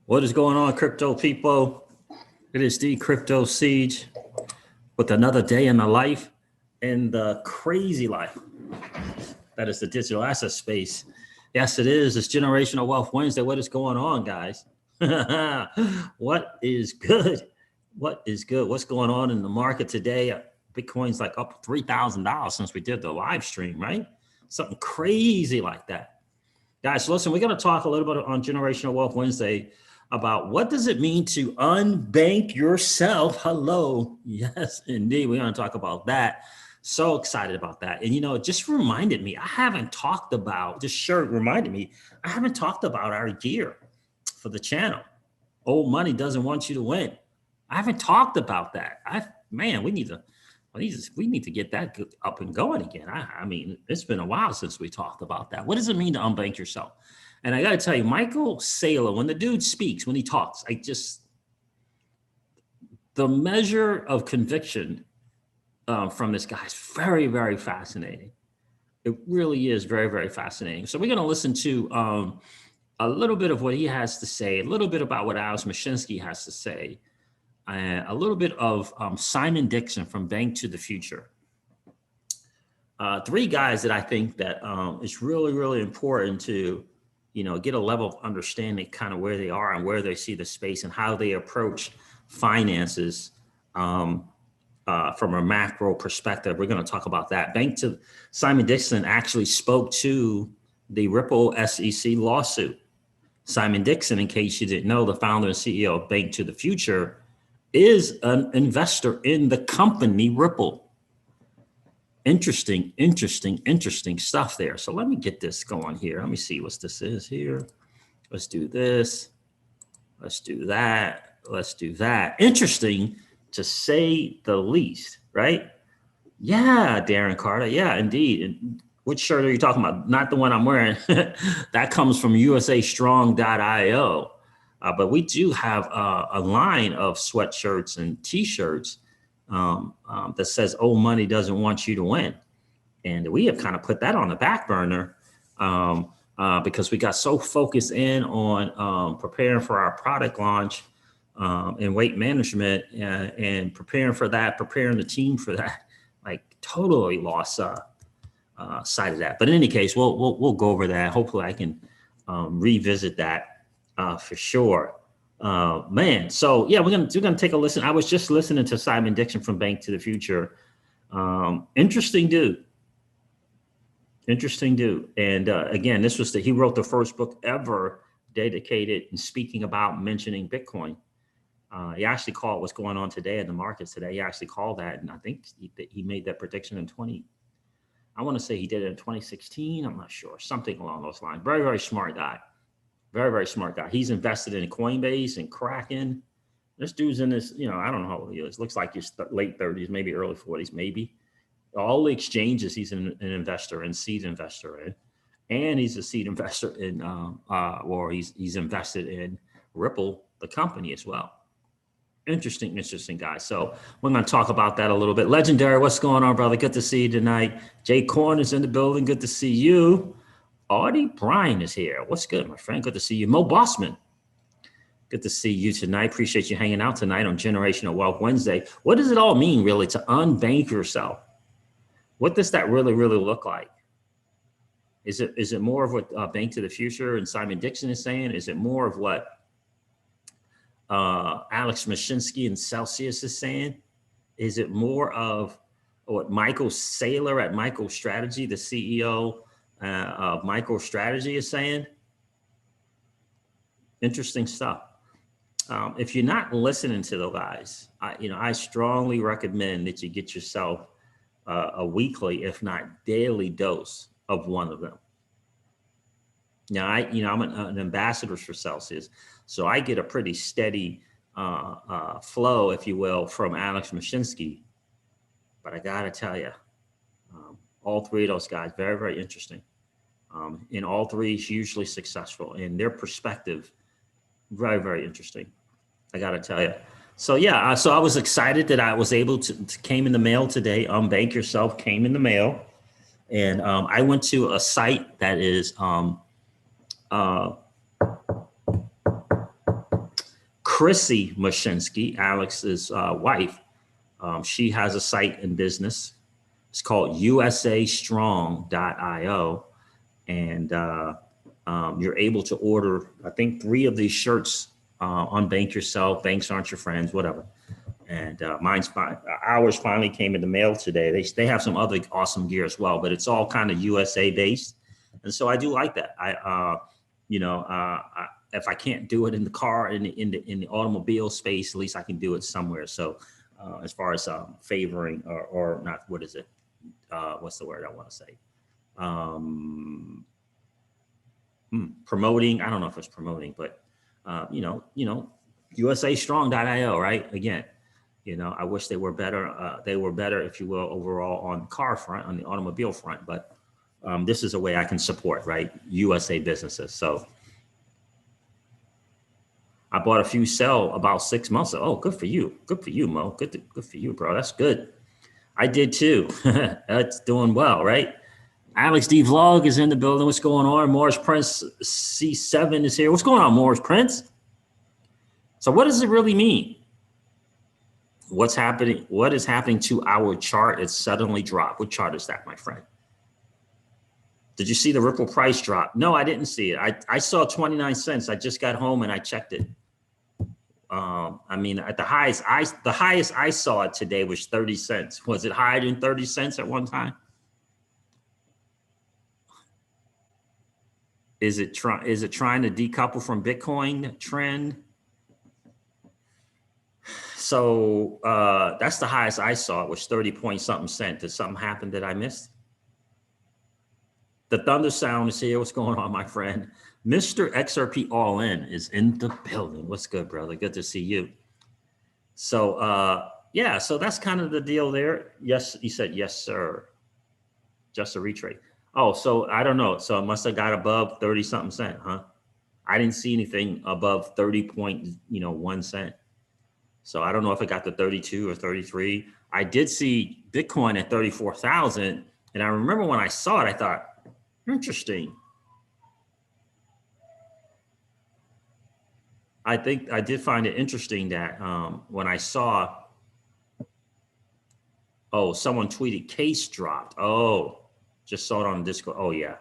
What is going on, crypto people? It is the Crypto Siege with another day in the life and the crazy life that is the digital asset space. Yes, it is. It's Generational Wealth Wednesday. What is going on, guys? What is good? What is good? What's going on in the market today? Bitcoin's like up $3,000 since we did the live stream, right? Something crazy like that. Guys, listen, we're going to talk a little bit on Generational Wealth Wednesday about what does it mean to unbank yourself. Hello. Yes, indeed. We're going to talk about that. So excited about that. And, it just reminded me, I haven't talked about, this shirt reminded me, I haven't talked about our gear for the channel. Old money doesn't want you to win. I haven't talked about that. We need to get that up and going again. I mean, it's been a while since we talked about that. What does it mean to unbank yourself? And I got to tell you, Michael Saylor, when the dude speaks, when he talks, the measure of conviction from this guy is very, very fascinating. It really is very, very fascinating. So we're going to listen to a little bit of what he has to say, a little bit about what Alex Mashinsky has to say, a little bit of Simon Dixon from Bank to the Future. Three guys that I think that is really, really important to, get a level of understanding kind of where they are and where they see the space and how they approach finances from a macro perspective. We're going to talk about that. Simon Dixon actually spoke to the Ripple SEC lawsuit. Simon Dixon, in case you didn't know, the founder and CEO of Bank to the Future, is an investor in the company Ripple. Interesting stuff there. So let me get this going here. Let me see what this is here. Let's do this. Let's do that. Let's do that. Interesting to say the least, right? Yeah, Darren Carter. Yeah, indeed. And which shirt are you talking about? Not the one I'm wearing. That comes from usastrong.io. But we do have a line of sweatshirts and T-shirts that says old money doesn't want you to win. And we have kind of put that on the back burner because we got so focused in on preparing for our product launch and weight management and preparing for that, preparing the team for that, like totally lost sight of that. But in any case, we'll go over that. Hopefully I can revisit that for sure. Man, so yeah, we're gonna take a listen. I was just listening to Simon Dixon from Bank to the Future. Interesting dude. And again, he wrote the first book ever dedicated and speaking about mentioning Bitcoin. He actually called what's going on today in the markets today. He actually called that, and I think he made that prediction I want to say he did it in 2016. I'm not sure, something along those lines. Very, very smart guy. Very, very smart guy. He's invested in Coinbase and Kraken. This dude's in this, I don't know how old he is. Looks like he's late 30s, maybe early 40s, maybe. All the exchanges he's an investor and seed investor in. And he's a seed investor in, or he's invested in Ripple, the company as well. Interesting guy. So we're going to talk about that a little bit. Legendary, what's going on, brother? Good to see you tonight. Jay Korn is in the building. Good to see you. Artie Bryan is here. What's good, my friend? Good to see you. Mo Bossman. Good to see you tonight. Appreciate you hanging out tonight on Generational Wealth Wednesday. What does it all mean, really, to unbank yourself? What does that really, really look like? Is it more of what Bank to the Future and Simon Dixon is saying? Is it more of what Alex Mashinsky and Celsius is saying? Is it more of what Michael Saylor at MicroStrategy, the CEO of MicroStrategy, is saying? Interesting stuff. If you're not listening to the guys, I strongly recommend that you get yourself a weekly, if not daily, dose of one of them. Now, I'm an ambassador for Celsius, so I get a pretty steady flow, if you will, from Alex Mashinsky. But I gotta tell you, all three of those guys, very, very interesting. And all three is usually successful in their perspective. Very, very interesting. I gotta tell you. So yeah, so I was excited that I was able to came in the mail today. Unbank Yourself came in the mail, and I went to a site that is Chrissy Mashinsky, Alex's wife, she has a site in business. It's called usastrong.io. And you're able to order, I think, 3 of these shirts, UnBank yourself, banks aren't your friends, whatever. And ours finally came in the mail today. They have some other awesome gear as well, but it's all kind of USA based. And so I do like that. If I can't do it in the car, in the automobile space, at least I can do it somewhere. So as far as favoring or not, what is it? What's the word I want to say? Promoting. I don't know if it's promoting, but usastrong.io, right? Again, I wish they were better. They were better, if you will, overall on the car front, on the automobile front. But this is a way I can support, right? USA businesses. So I bought a few sell about 6 months ago. Oh, good for you. Good for you, Mo. Good for you, bro. That's good. I did too. That's doing well, right? Alex D Vlog is in the building. What's going on? Morris Prince C7 is here. What's going on, Morris Prince? So what does it really mean? What's happening? What is happening to our chart? It suddenly dropped. What chart is that, my friend? Did you see the Ripple price drop? No, I didn't see it. I saw 29 cents. I just got home and I checked it. I mean, at the highest I saw it today was 30 cents. Was it higher than 30 cents at one time? Is it trying to decouple from Bitcoin trend? So that's the highest I saw. It was 30 point something cent. Did something happen that I missed? The thunder sound is here. What's going on, my friend? Mr. XRP All In is in the building. What's good, brother? Good to see you. So yeah, so that's kind of the deal there. Yes, he said yes, sir. Just a retrade. Oh, so I don't know. So it must have got above 30 something cent, huh? I didn't see anything above 30.1 cent. So I don't know if it got to 32 or 33. I did see Bitcoin at 34,000. And I remember when I saw it, I thought, interesting. I think I did find it interesting that when I saw, oh, someone tweeted case dropped. Oh, just saw it on Discord. Oh, yeah.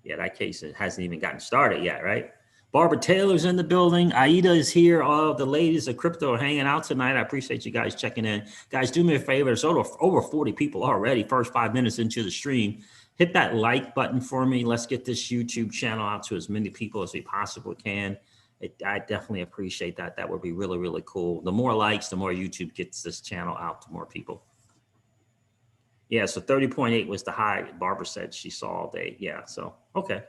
Yeah, that case hasn't even gotten started yet, right? Barbara Taylor's in the building. Aida is here. All the ladies of crypto are hanging out tonight. I appreciate you guys checking in. Guys, do me a favor. There's over 40 people already, first 5 minutes into the stream. Hit that like button for me. Let's get this YouTube channel out to as many people as we possibly can. I definitely appreciate that. That would be really, really cool. The more likes, the more YouTube gets this channel out to more people. Yeah, so 30.8 was the high. Barbara said she saw all day. Yeah, so, okay.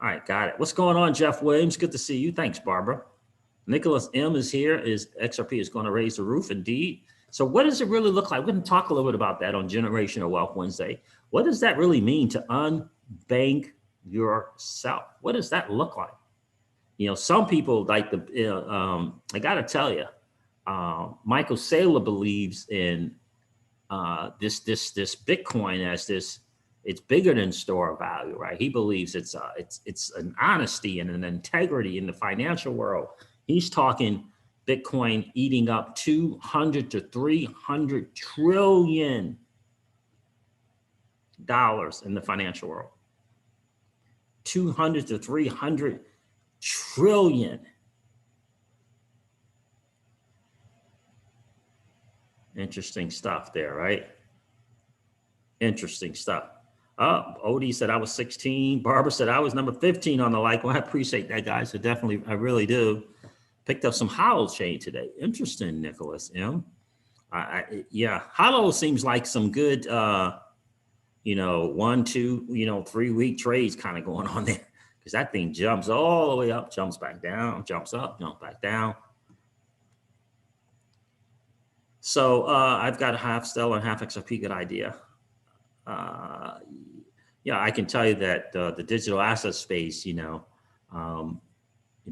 All right, got it. What's going on, Jeff Williams? Good to see you. Thanks, Barbara. Nicholas M is here. Is XRP is going to raise the roof? Indeed. So what does it really look like? We're going to talk a little bit about that on Generational Wealth Wednesday. What does that really mean to unbank yourself? What does that look like? Some people like I got to tell you, Michael Saylor believes in this Bitcoin as this. It's bigger than store value, right? He believes it's an honesty and an integrity in the financial world. He's talking Bitcoin eating up 200 to 300 trillion dollars in the financial world. 200 to 300 trillion. Interesting stuff there, right? Interesting stuff. Odie said I was 16. Barbara said I was number 15 on the like. Well, I appreciate that, guys. So definitely, I really do. Picked up some hollow chain today. Interesting, Nicholas. Yeah, hollow seems like some good, 1, 2, 3 week trades kind of going on there, because that thing jumps all the way up, jumps back down, jumps up, jumps back down. So I've got a half Stellar and half XRP. Good idea. Yeah, I can tell you that the digital asset space,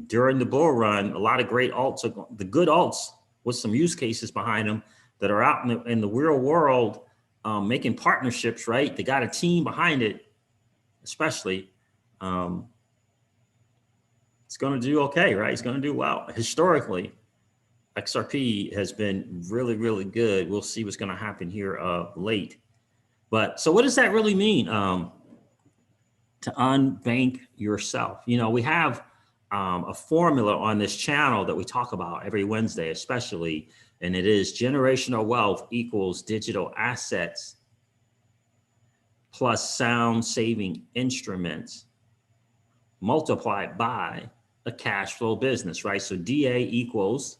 during the bull run, a lot of great alts, the good alts with some use cases behind them that are out in the real world, making partnerships, right? They got a team behind it, especially. It's going to do okay, right? It's going to do well. Historically, XRP has been really, really good. We'll see what's going to happen here late. But so what does that really mean? To unbank yourself. You know, we have a formula on this channel that we talk about every Wednesday, especially, and it is generational wealth equals digital assets plus sound saving instruments multiplied by a cash flow business, right? So DA equals,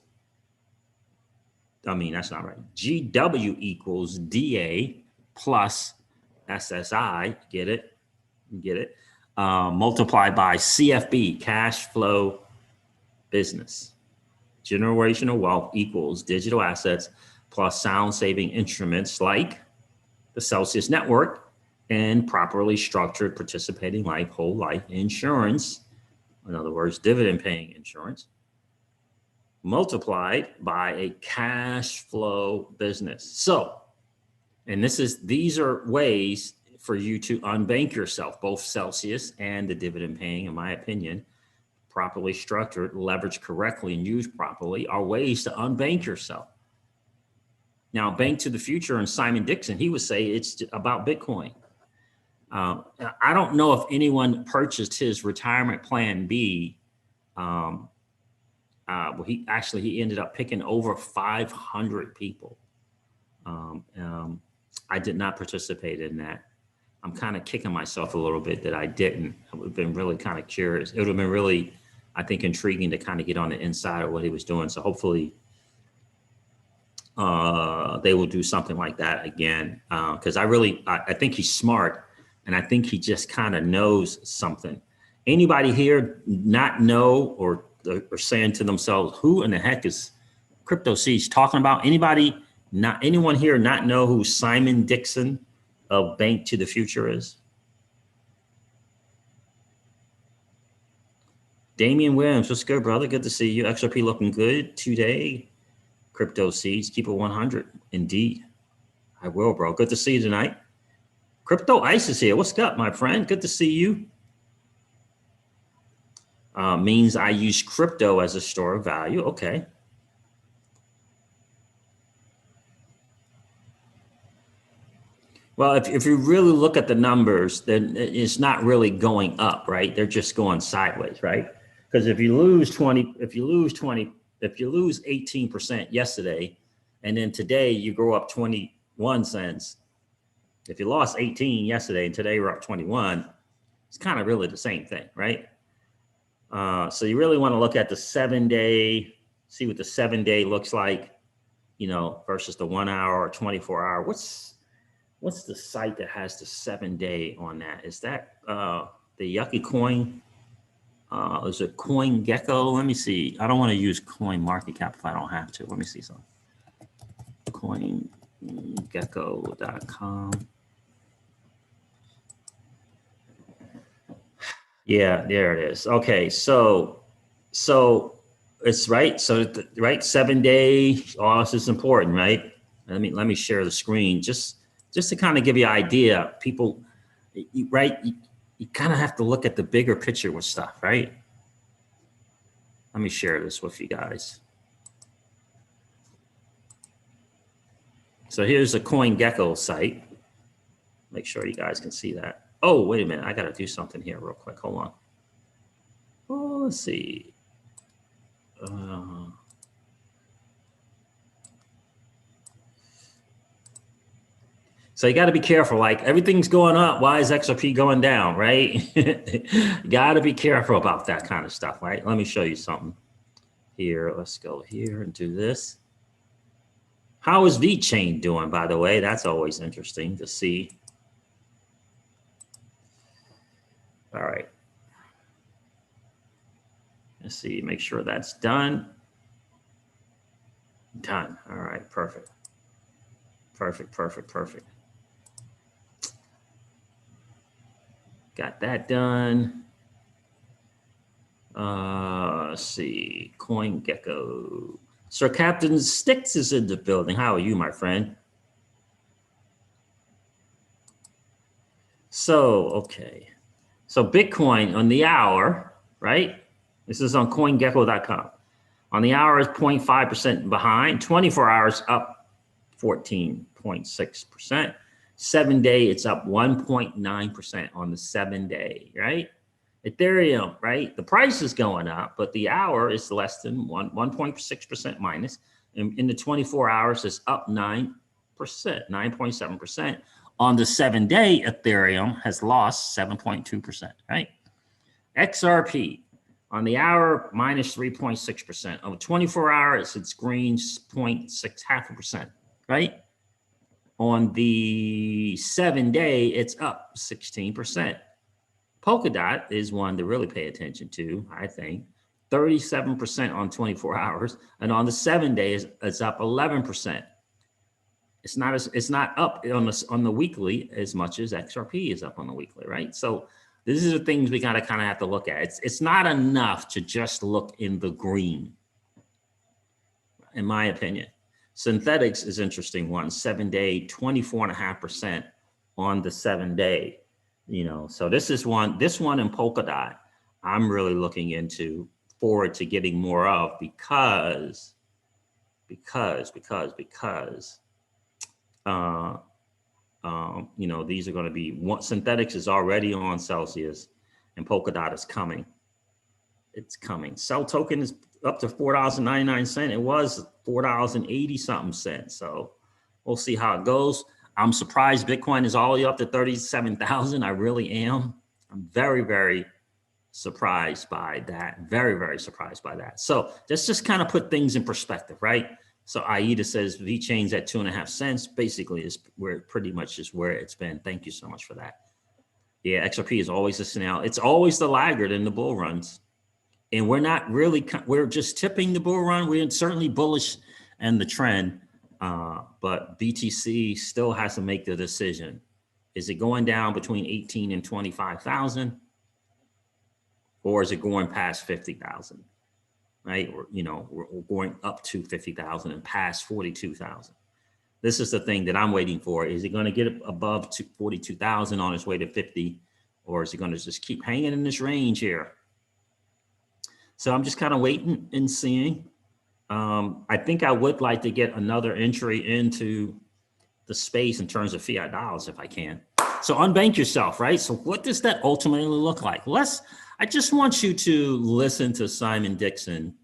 I mean, that's not right. GW equals DA plus SSI, get it? Get it? Multiplied by CFB, cash flow business. Generational wealth equals digital assets plus sound saving instruments like the Celsius network and properly structured participating life, whole life insurance. In other words, dividend paying insurance, multiplied by a cash flow business. So, and these are ways for you to unbank yourself, both Celsius and the dividend paying, in my opinion, properly structured, leveraged correctly, and used properly are ways to unbank yourself. Now, Bank to the Future and Simon Dixon, he would say it's about Bitcoin. I don't know if anyone purchased his retirement plan B. He ended up picking over 500 people. I did not participate in that. I'm kind of kicking myself a little bit that I didn't. I would have been really kind of curious. It would have been really, I think, intriguing to kind of get on the inside of what he was doing. So hopefully they will do something like that again. Because I think he's smart, and I think he just kind of knows something. Anybody here not know or saying to themselves, who in the heck is Crypto Seeds talking about? Anyone here not know who Simon Dixon of Bank to the Future is? Damian Williams, what's good, brother? Good to see you. XRP looking good today. Crypto Seeds, keep it 100. Indeed. I will, bro. Good to see you tonight. Crypto Ice is here. What's up, my friend? Good to see you. Means I use crypto as a store of value. Okay. Well, if you really look at the numbers, then it's not really going up, right? They're just going sideways, right? Because if you lose 18% yesterday, and then today you grow up 21 cents. If you lost 18 yesterday and today we're up 21, it's kind of really the same thing, right? So you really want to look at the 7-day, see what the 7-day looks like, versus the 1 hour or 24 hour. What's the site that has the 7-day on that? Is that the Yucky Coin? Is it Coin Gecko? Let me see. I don't want to use Coin Market Cap if I don't have to. Let me see something. CoinGecko.com. Yeah, there it is. Okay, so it's right. So right, 7-day. Oh, this is important, right? Let me share the screen just to kind of give you an idea. People, right? You kind of have to look at the bigger picture with stuff, right? Let me share this with you guys. So here's a CoinGecko site. Make sure you guys can see that. Oh, wait a minute. I got to do something here real quick. Hold on. Oh, let's see. So you got to be careful. Like, everything's going up. Why is XRP going down, right? Got to be careful about that kind of stuff, right? Let me show you something here. Let's go here and do this. How is VeChain doing, by the way? That's always interesting to see. All right. Let's see, make sure that's done. Done. All right, perfect. Perfect. Got that done. Let's see, CoinGecko. Sir Captain Sticks is in the building. How are you, my friend? So, okay. So Bitcoin on the hour, right? This is on CoinGecko.com. On the hour, it's 0.5% behind. 24 hours up 14.6%. 7-day, it's up 1.9% on the 7-day, right? Ethereum, right? The price is going up, but the hour is less than 1.6% minus. In the 24 hours, it's up 9%, 9.7%. On the 7-day, Ethereum has lost 7.2%, right? XRP on the hour, minus 3.6%. On the 24 hours, it's green 0.6%, right? On the 7-day, it's up 16%. Polkadot is one to really pay attention to, I think. 37% on 24 hours, and on the 7-day, it's up 11%. It's not up on the weekly as much as XRP is up on the weekly, right? So these are the things we gotta kind of have to look at. It's not enough to just look in the green, in my opinion. Synthetics is interesting one. 7-day, 24.5% on the 7-day. You know, so this one in Polkadot, I'm really looking forward to getting more of because you know, these are going to be synthetics is already on Celsius, and Polkadot is coming. It's coming. Cell token is up to $4.99. It was $4.80 something. So we'll see how it goes. I'm surprised Bitcoin is all the way up to 37,000. I really am. I'm very, very surprised by that. Very, very surprised by that. So let's just kind of put things in perspective, right? So Aida says VeChain's at 2.5 cents. Basically, is where pretty much is where it's been. Thank you so much for that. Yeah, XRP is always listening out. It's always the laggard in the bull runs. And we're not really, we're just tipping the bull run. We're certainly bullish in the trend, but BTC still has to make the decision. Is it going down between 18 and 25,000? Or is it going past 50,000? Right? Or, you know, we're going up to 50,000 and past 42,000. This is the thing that I'm waiting for. Is it going to get above 42,000 on its way to 50? Or is it going to just keep hanging in this range here? So I'm just kind of waiting and seeing. I think I would like to get another entry into the space in terms of fiat dollars if I can. So unbank yourself, right? So what does that ultimately look like? I just want you to listen to Simon Dixon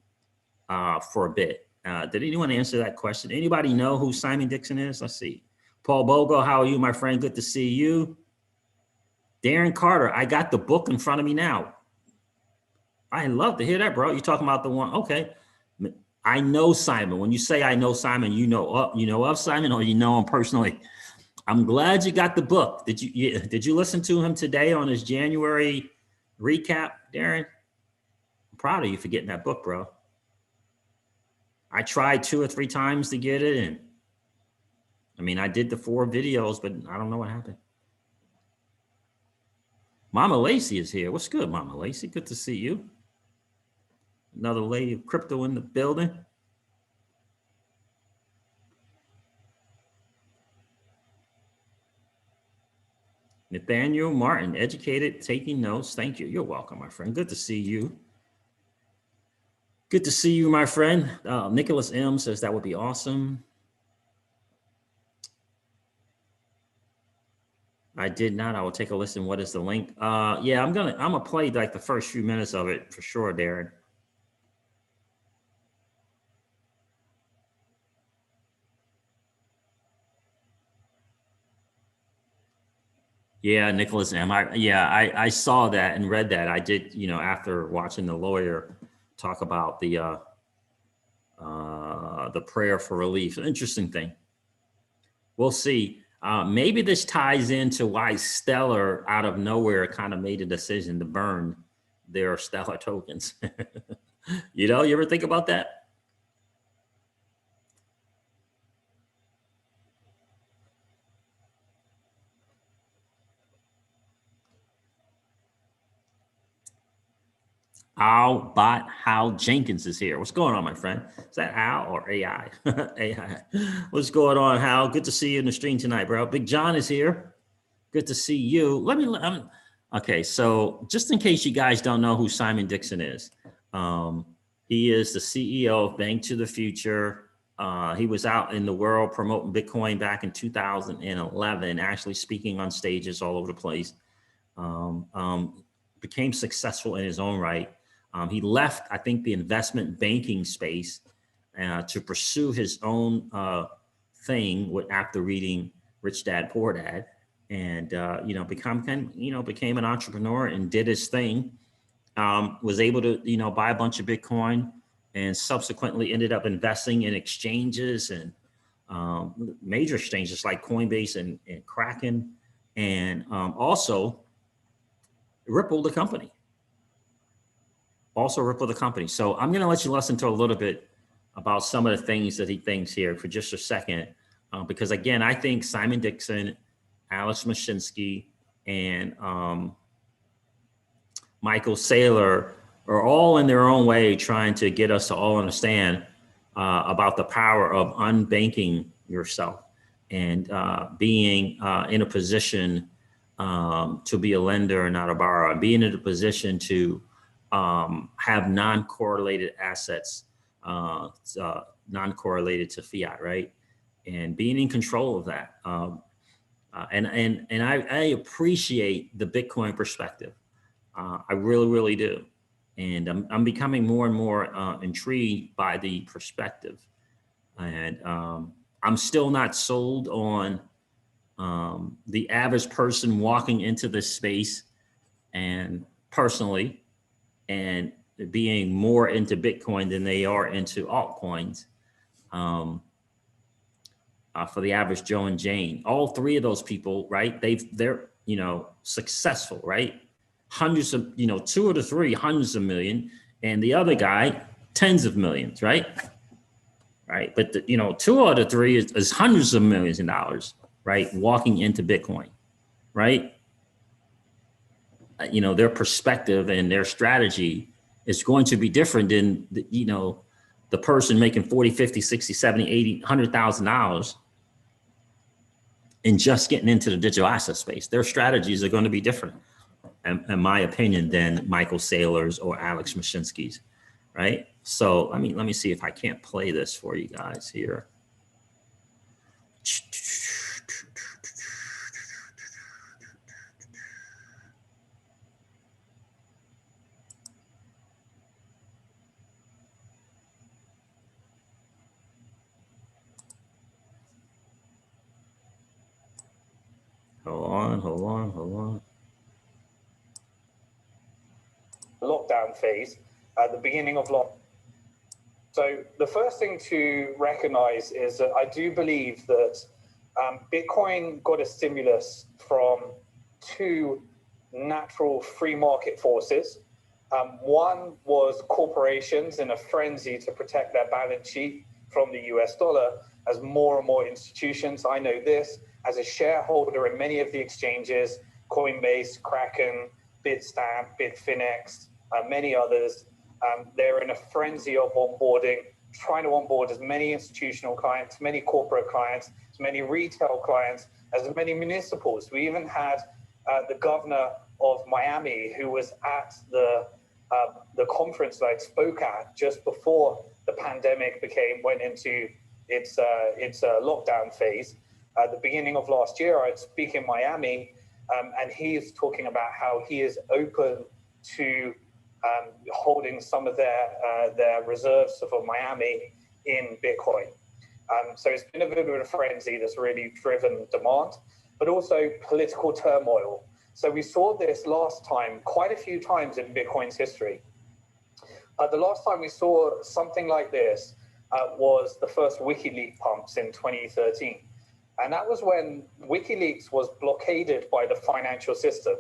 for a bit. Did anyone answer that question? Anybody know who Simon Dixon is? Let's see. Paul Bogo, how are you, my friend? Good to see you. Darren Carter, I got the book in front of me now. I love to hear that, bro. You're talking about the one. Okay. I know Simon. When you say I know Simon, you know of Simon, or you know him personally. I'm glad you got the book. Did you listen to him today on his January recap, Darren? I'm proud of you for getting that book, bro. I tried 2 or 3 times to get it, and I mean, I did the 4 videos, but I don't know what happened. Mama Lacey is here. What's good, Mama Lacey? Good to see you. Another lady of crypto in the building. Nathaniel Martin, educated, taking notes. Thank you. You're welcome, my friend. Good to see you. Good to see you, my friend. Nicholas M says that would be awesome. I did not. I will take a listen. What is the link? Yeah, I'm gonna play like the first few minutes of it for sure, Darren. Yeah, Nicholas M. I saw that and read that. I did, you know, after watching the lawyer talk about the prayer for relief. Interesting thing. We'll see. Maybe this ties into why Stellar out of nowhere kind of made a decision to burn their Stellar tokens. You know, you ever think about that? Hal Jenkins is here. What's going on, my friend? Is that Al or AI? AI. What's going on, Hal? Good to see you in the stream tonight, bro. Big John is here. Good to see you. Okay, so just in case you guys don't know who Simon Dixon is, He is the CEO of Bank to the Future. He was out in the world promoting Bitcoin back in 2011, actually speaking on stages all over the place. Became successful in his own right. He left, I think, the investment banking space to pursue his own thing after reading Rich Dad Poor Dad, and became an entrepreneur and did his thing. Was able to buy a bunch of Bitcoin, and subsequently ended up investing in exchanges and major exchanges like Coinbase and Kraken, and also Ripple the company. So I'm going to let you listen to a little bit about some of the things that he thinks here for just a second, because again, I think Simon Dixon, Alex Mashinsky, and Michael Saylor are all in their own way trying to get us to all understand about the power of unbanking yourself and being in a position to be a lender and not a borrower, and being in a position to have non-correlated assets, non-correlated to fiat, right? And being in control of that. And I appreciate the Bitcoin perspective. I really, really do. And I'm becoming more and more intrigued by the perspective. And I'm still not sold on the average person walking into this space and personally and being more into Bitcoin than they are into altcoins. For the average Joe and Jane, all three of those people, right? They're successful, right? Hundreds of, two of the three, hundreds of million, and the other guy, tens of millions, right? Right. But two out of three is hundreds of millions of dollars, right? Walking into Bitcoin, right? Their perspective and their strategy is going to be different than the person making 40, 50, 60, 70, 80, $100,000 and just getting into the digital asset space. Their strategies are going to be different, in my opinion, than Michael Saylor's or Alex Mashinsky's, right? So let me see if I can't play this for you guys here. Hold on. Lockdown phase at the beginning of lockdown. So the first thing to recognize is that I do believe that Bitcoin got a stimulus from two natural free market forces. One was corporations in a frenzy to protect their balance sheet from the US dollar as more and more institutions. I know this as a shareholder in many of the exchanges, Coinbase, Kraken, Bitstamp, Bitfinex, many others. They're in a frenzy of onboarding, trying to onboard as many institutional clients, many corporate clients, as many retail clients, as many municipals. We even had the governor of Miami, who was at the conference that I spoke at just before the pandemic went into its lockdown phase. At the beginning of last year, I'd speak in Miami, and he's talking about how he is open to holding some of their reserves for Miami in Bitcoin. So it's been a bit of a frenzy that's really driven demand, but also political turmoil. So we saw this last time, quite a few times in Bitcoin's history. The last time we saw something like this was the first WikiLeaks pumps in 2013. And that was when WikiLeaks was blockaded by the financial system.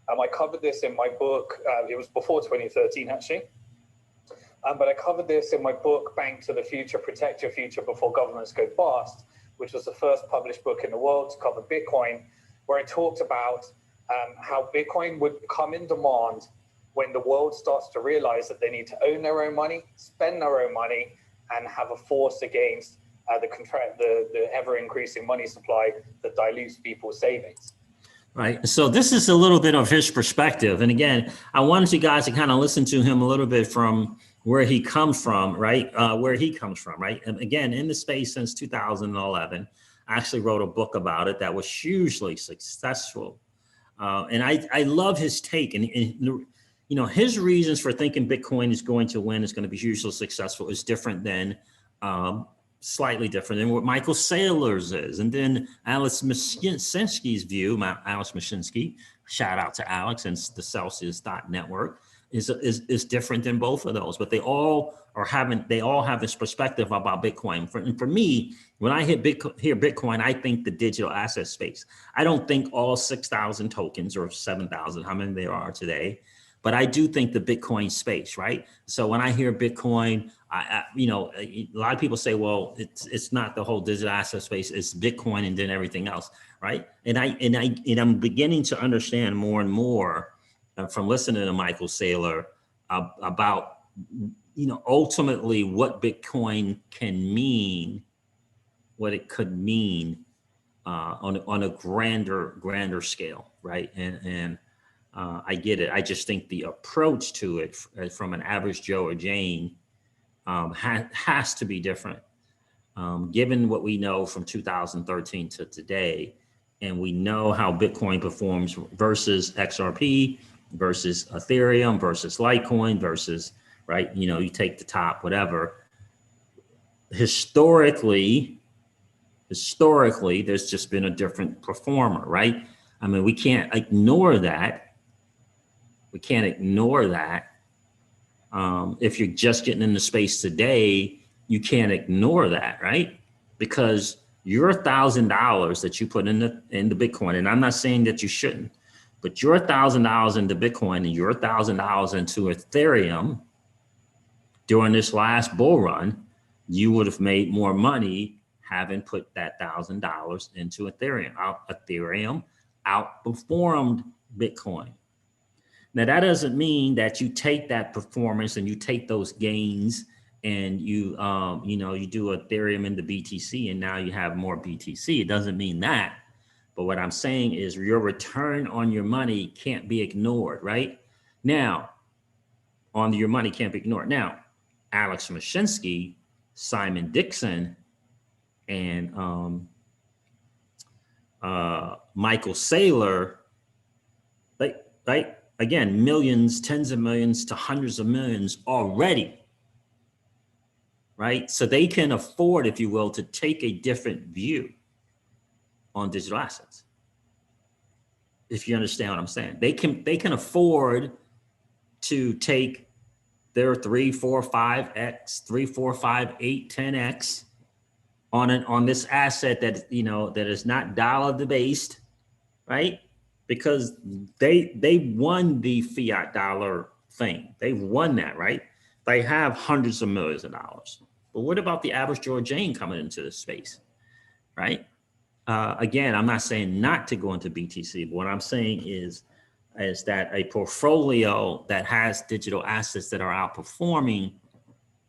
I covered this in my book. It was before 2013, actually. But I covered this in my book, Bank to the Future, Protect Your Future Before Governments Go Bust, which was the first published book in the world to cover Bitcoin, where I talked about how Bitcoin would come in demand when the world starts to realize that they need to own their own money, spend their own money, and have a force against the ever-increasing money supply that dilutes people's savings. Right. So this is a little bit of his perspective. And again, I wanted you guys to kind of listen to him a little bit from where he comes from, right? And again, in the space since 2011, I actually wrote a book about it that was hugely successful. And I love his take. And, his reasons for thinking Bitcoin is going to win, is going to be hugely successful, is different than slightly different than what Michael Saylor's is. And then Alex Mashinsky's view, Alex Mashinsky, shout out to Alex and the Celsius.network, is different than both of those. But they all have this perspective about Bitcoin. For me, when I hear Bitcoin, I think the digital asset space. I don't think all 6,000 tokens or 7,000, how many there are today, but I do think the Bitcoin space, right? So when I hear Bitcoin, a lot of people say, well, it's not the whole digital asset space, it's Bitcoin and then everything else, right? And I'm beginning to understand more and more from listening to Michael Saylor about, ultimately what Bitcoin can mean, what it could mean on a grander scale, right? And I get it. I just think the approach to it from an average Joe or Jane has to be different, given what we know from 2013 to today. And we know how Bitcoin performs versus XRP, versus Ethereum, versus Litecoin, versus, right? You take the top, whatever. Historically, there's just been a different performer, right? I mean, we can't ignore that. If you're just getting into space today, you can't ignore that, right? Because your $1,000 that you put into Bitcoin, and I'm not saying that you shouldn't, but your $1,000 into Bitcoin and your $1,000 into Ethereum during this last bull run, you would have made more money having put that $1,000 into Ethereum. Ethereum outperformed Bitcoin. Now, that doesn't mean that you take that performance and you take those gains and you do Ethereum into BTC and now you have more BTC. It doesn't mean that. But what I'm saying is your return on your money can't be ignored, right? Now, your money can't be ignored. Now, Alex Mashinsky, Simon Dixon, and Michael Saylor, right? Again, millions, tens of millions to hundreds of millions already, right? So they can afford, if you will, to take a different view on digital assets. If you understand what I'm saying, they can afford to take their 3, 4, 5x, 3, 4, 5, 8, 10x on this asset that that is not dollar debased, right? Because they won the fiat dollar thing. They won that, right? They have hundreds of millions of dollars. But what about the average Joe or Jane coming into this space, right? Again, I'm not saying not to go into BTC, but what I'm saying is that a portfolio that has digital assets that are outperforming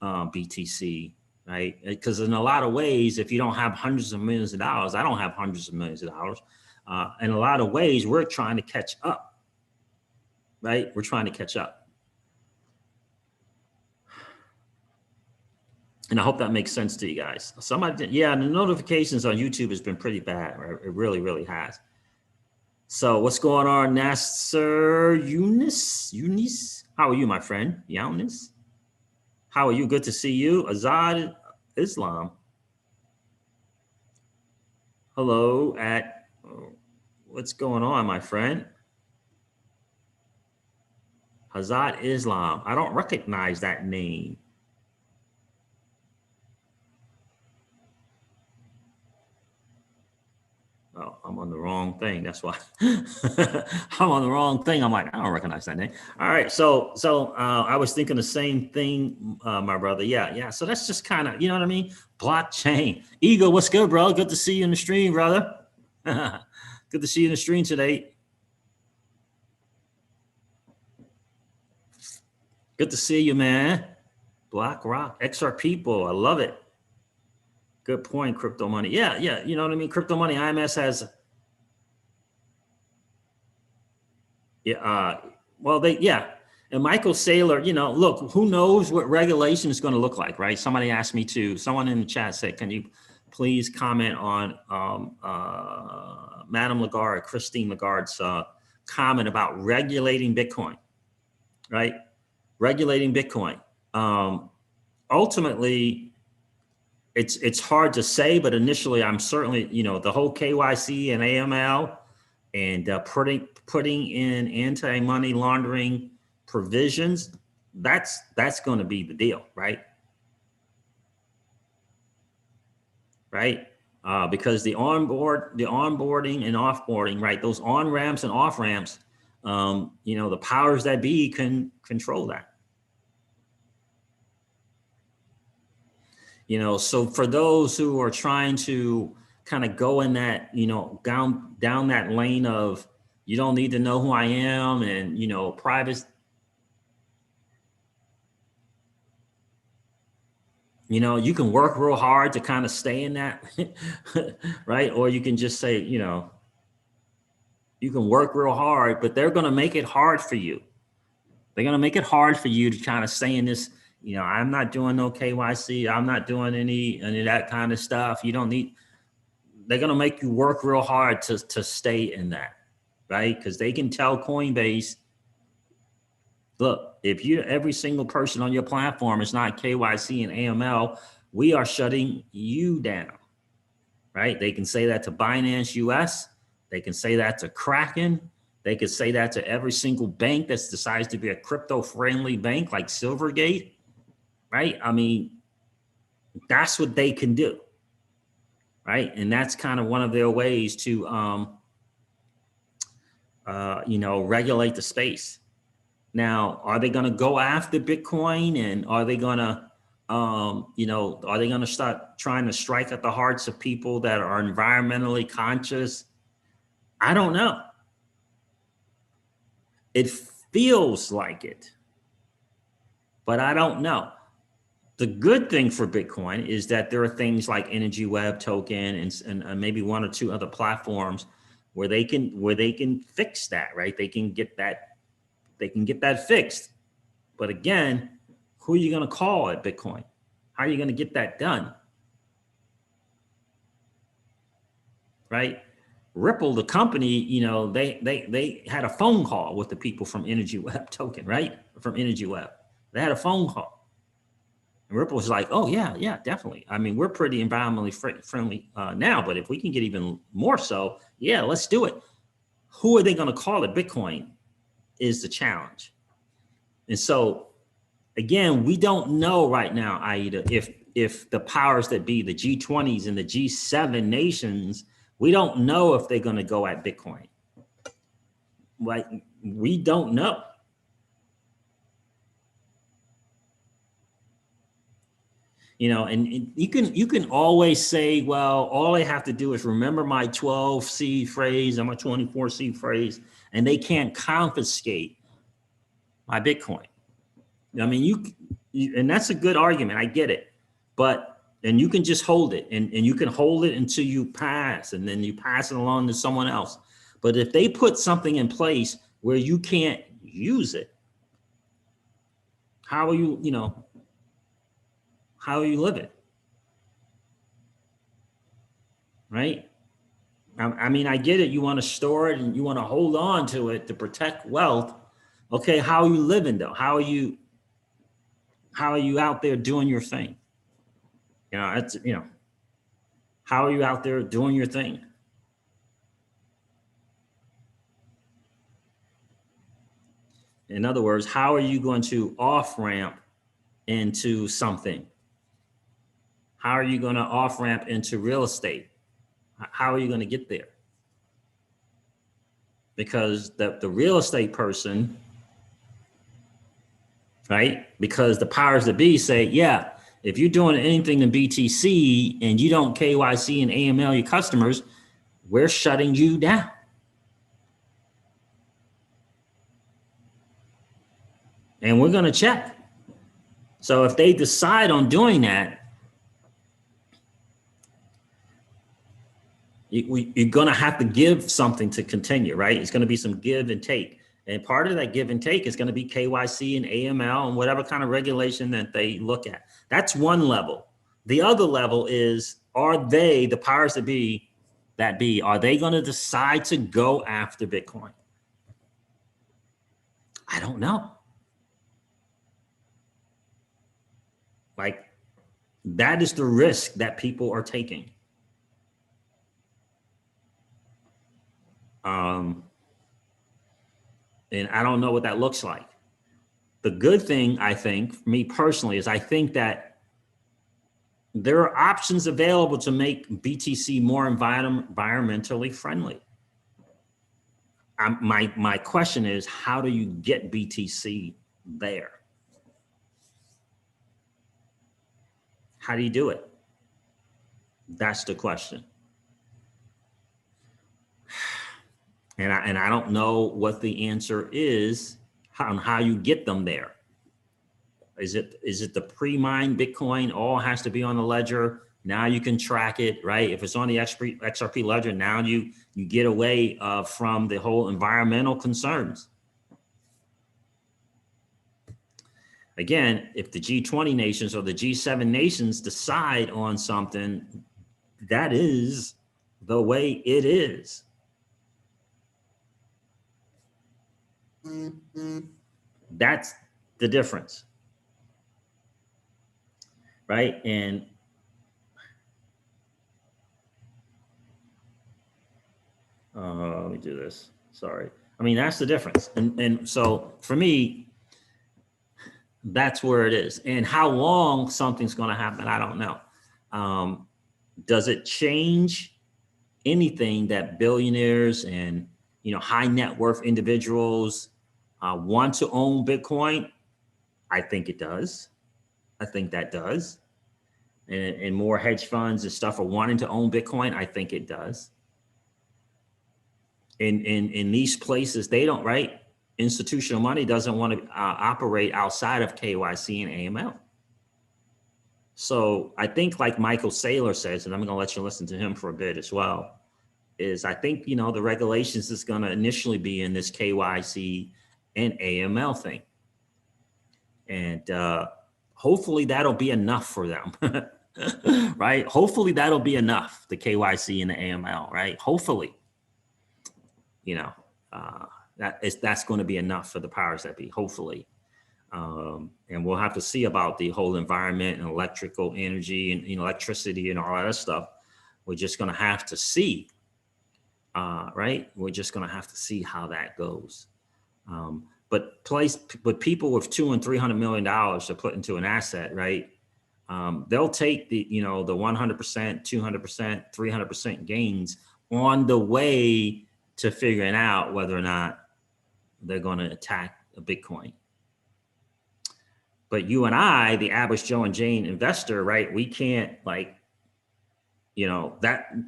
BTC, right? Because in a lot of ways, if you don't have hundreds of millions of dollars, I don't have hundreds of millions of dollars. In a lot of ways, we're trying to catch up, right? We're trying to catch up. And I hope that makes sense to you guys. Somebody, yeah, the notifications on YouTube has been pretty bad, right? It really, really has. So what's going on, Nasser Eunice? How are you, my friend? Eunice? How are you? Good to see you. Azad Islam. Hello what's going on, my friend? Hazad Islam. I don't recognize that name. Oh, I'm on the wrong thing. That's why I'm on the wrong thing. I'm like, I don't recognize that name. All right. So I was thinking the same thing, my brother. Yeah. So that's just kind of, you know what I mean? Blockchain. Ego, what's good, bro? Good to see you in the stream, brother. Good to see you in the stream today. Good to see you, man. BlackRock, XR people. I love it. Good point, crypto money. Yeah. You know what I mean? Crypto money, IMS has. Yeah. Well, yeah. And Michael Saylor, look, who knows what regulation is going to look like, right? Somebody asked me to, someone in the chat said, can you please comment on Madame Lagarde, Christine Lagarde's comment about regulating Bitcoin, right? Regulating Bitcoin. Ultimately, it's hard to say, but initially I'm certainly, the whole KYC and AML and putting in anti-money laundering provisions, that's going to be the deal, right? Right? Because the onboarding and offboarding, right? Those on ramps and off ramps, the powers that be can control that. So for those who are trying to kind of go in that, down that lane of, you don't need to know who I am, and, private, you can work real hard to kind of stay in that, right? Or you can just say, you can work real hard, but they're going to make it hard for you. They're going to make it hard for you to kind of stay in this, I'm not doing no KYC. I'm not doing any of that kind of stuff. You don't need, they're going to make you work real hard to stay in that, right? Because they can tell Coinbase, look, if every single person on your platform is not KYC and AML, we are shutting you down, right? They can say that to Binance US. They can say that to Kraken. They could say that to every single bank that decides to be a crypto-friendly bank like Silvergate, right? I mean, that's what they can do, right? And that's kind of one of their ways to, regulate the space. Now, are they going to go after Bitcoin, and are they going to, are they going to start trying to strike at the hearts of people that are environmentally conscious? I don't know. It feels like it, but I don't know. The good thing for Bitcoin is that there are things like Energy Web token and maybe one or two other platforms where they can fix that, right? They can get that fixed. But again, who are you going to call at Bitcoin? How are you going to get that done? Right? Ripple, the company, they had a phone call with the people from Energy Web token, right? From Energy Web. They had a phone call. And Ripple was like, oh, yeah, definitely. I mean, we're pretty environmentally friendly now, but if we can get even more so, yeah, let's do it. Who are they going to call at Bitcoin is the challenge. And so, again, we don't know right now, Aida, if the powers that be, the G20s and the G7 nations, we don't know if they're going to go at Bitcoin. Like, we don't know. And you can always say, well, all I have to do is remember my 12 seed phrase and my 24 seed phrase, and they can't confiscate my Bitcoin. I mean, and that's a good argument. I get it. And you can just hold it, and you can hold it until you pass, and then you pass it along to someone else. But if they put something in place where you can't use it, how are you, how are you living? Right? I mean, I get it. You want to store it and you want to hold on to it to protect wealth. Okay, how are you living though? How are you out there doing your thing? That's how are you out there doing your thing? In other words, how are you going to off ramp into something? How are you going to off ramp into real estate? How are you going to get there? Because the real estate person, right? Because the powers that be say, yeah, if you're doing anything in BTC and you don't KYC and AML your customers, we're shutting you down. And we're going to check. So if they decide on doing that, you're going to have to give something to continue, right? It's going to be some give and take. And part of that give and take is going to be KYC and AML and whatever kind of regulation that they look at. That's one level. The other level is, are they, the powers that be, are they going to decide to go after Bitcoin? I don't know. Like, that is the risk that people are taking. And I don't know what that looks like. The good thing, I think, for me personally, is I think that there are options available to make BTC more environmentally friendly. My question is, how do you get BTC there? How do you do it? That's the question. And I don't know what the answer is on how you get them there. Is it the pre-mined Bitcoin all has to be on the ledger? Now you can track it, right? If it's on the XRP ledger, now you get away from the whole environmental concerns. Again, if the G20 nations or the G7 nations decide on something, that is the way it is. That's the difference, right? And let me do this. Sorry. I mean, that's the difference. And so for me, that's where it is. And how long something's going to happen, I don't know. Does it change anything that billionaires and high net worth individuals want to own Bitcoin? I think it does. I think that does. And more hedge funds and stuff are wanting to own Bitcoin. I think it does. In these places, they don't, right? Institutional money doesn't want to operate outside of KYC and AML. So I think, like Michael Saylor says, and I'm going to let you listen to him for a bit as well, is I think, the regulations is going to initially be in this KYC and AML thing. And hopefully that'll be enough for them, right? Hopefully that'll be enough, the KYC and the AML, right? Hopefully, that's going to be enough for the powers that be, hopefully. And we'll have to see about the whole environment and electrical energy and electricity and all that stuff. We're just going to have to see, right? We're just going to have to see how that goes. But people with $200 and $300 million to put into an asset, right? They'll take the 100%, 200%, 300% gains on the way to figuring out whether or not they're going to attack a Bitcoin. But you and I, the average Joe and Jane investor, right? We can't that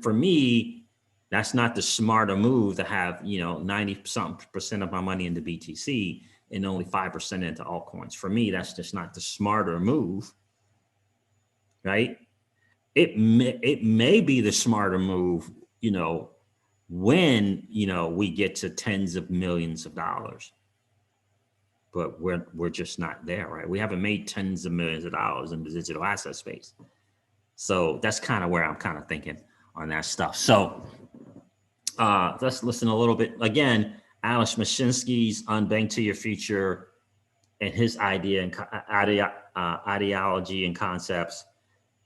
for me, that's not the smarter move to have, 90% of my money into BTC and only 5% into altcoins. For me, that's just not the smarter move, right? It may be the smarter move, when, we get to tens of millions of dollars. But we're just not there, right? We haven't made tens of millions of dollars in the digital asset space. So that's kind of where I'm kind of thinking on that stuff. So let's listen a little bit. Again, Alex Mashinsky's UnBank to Your Future and his idea and ideology and concepts.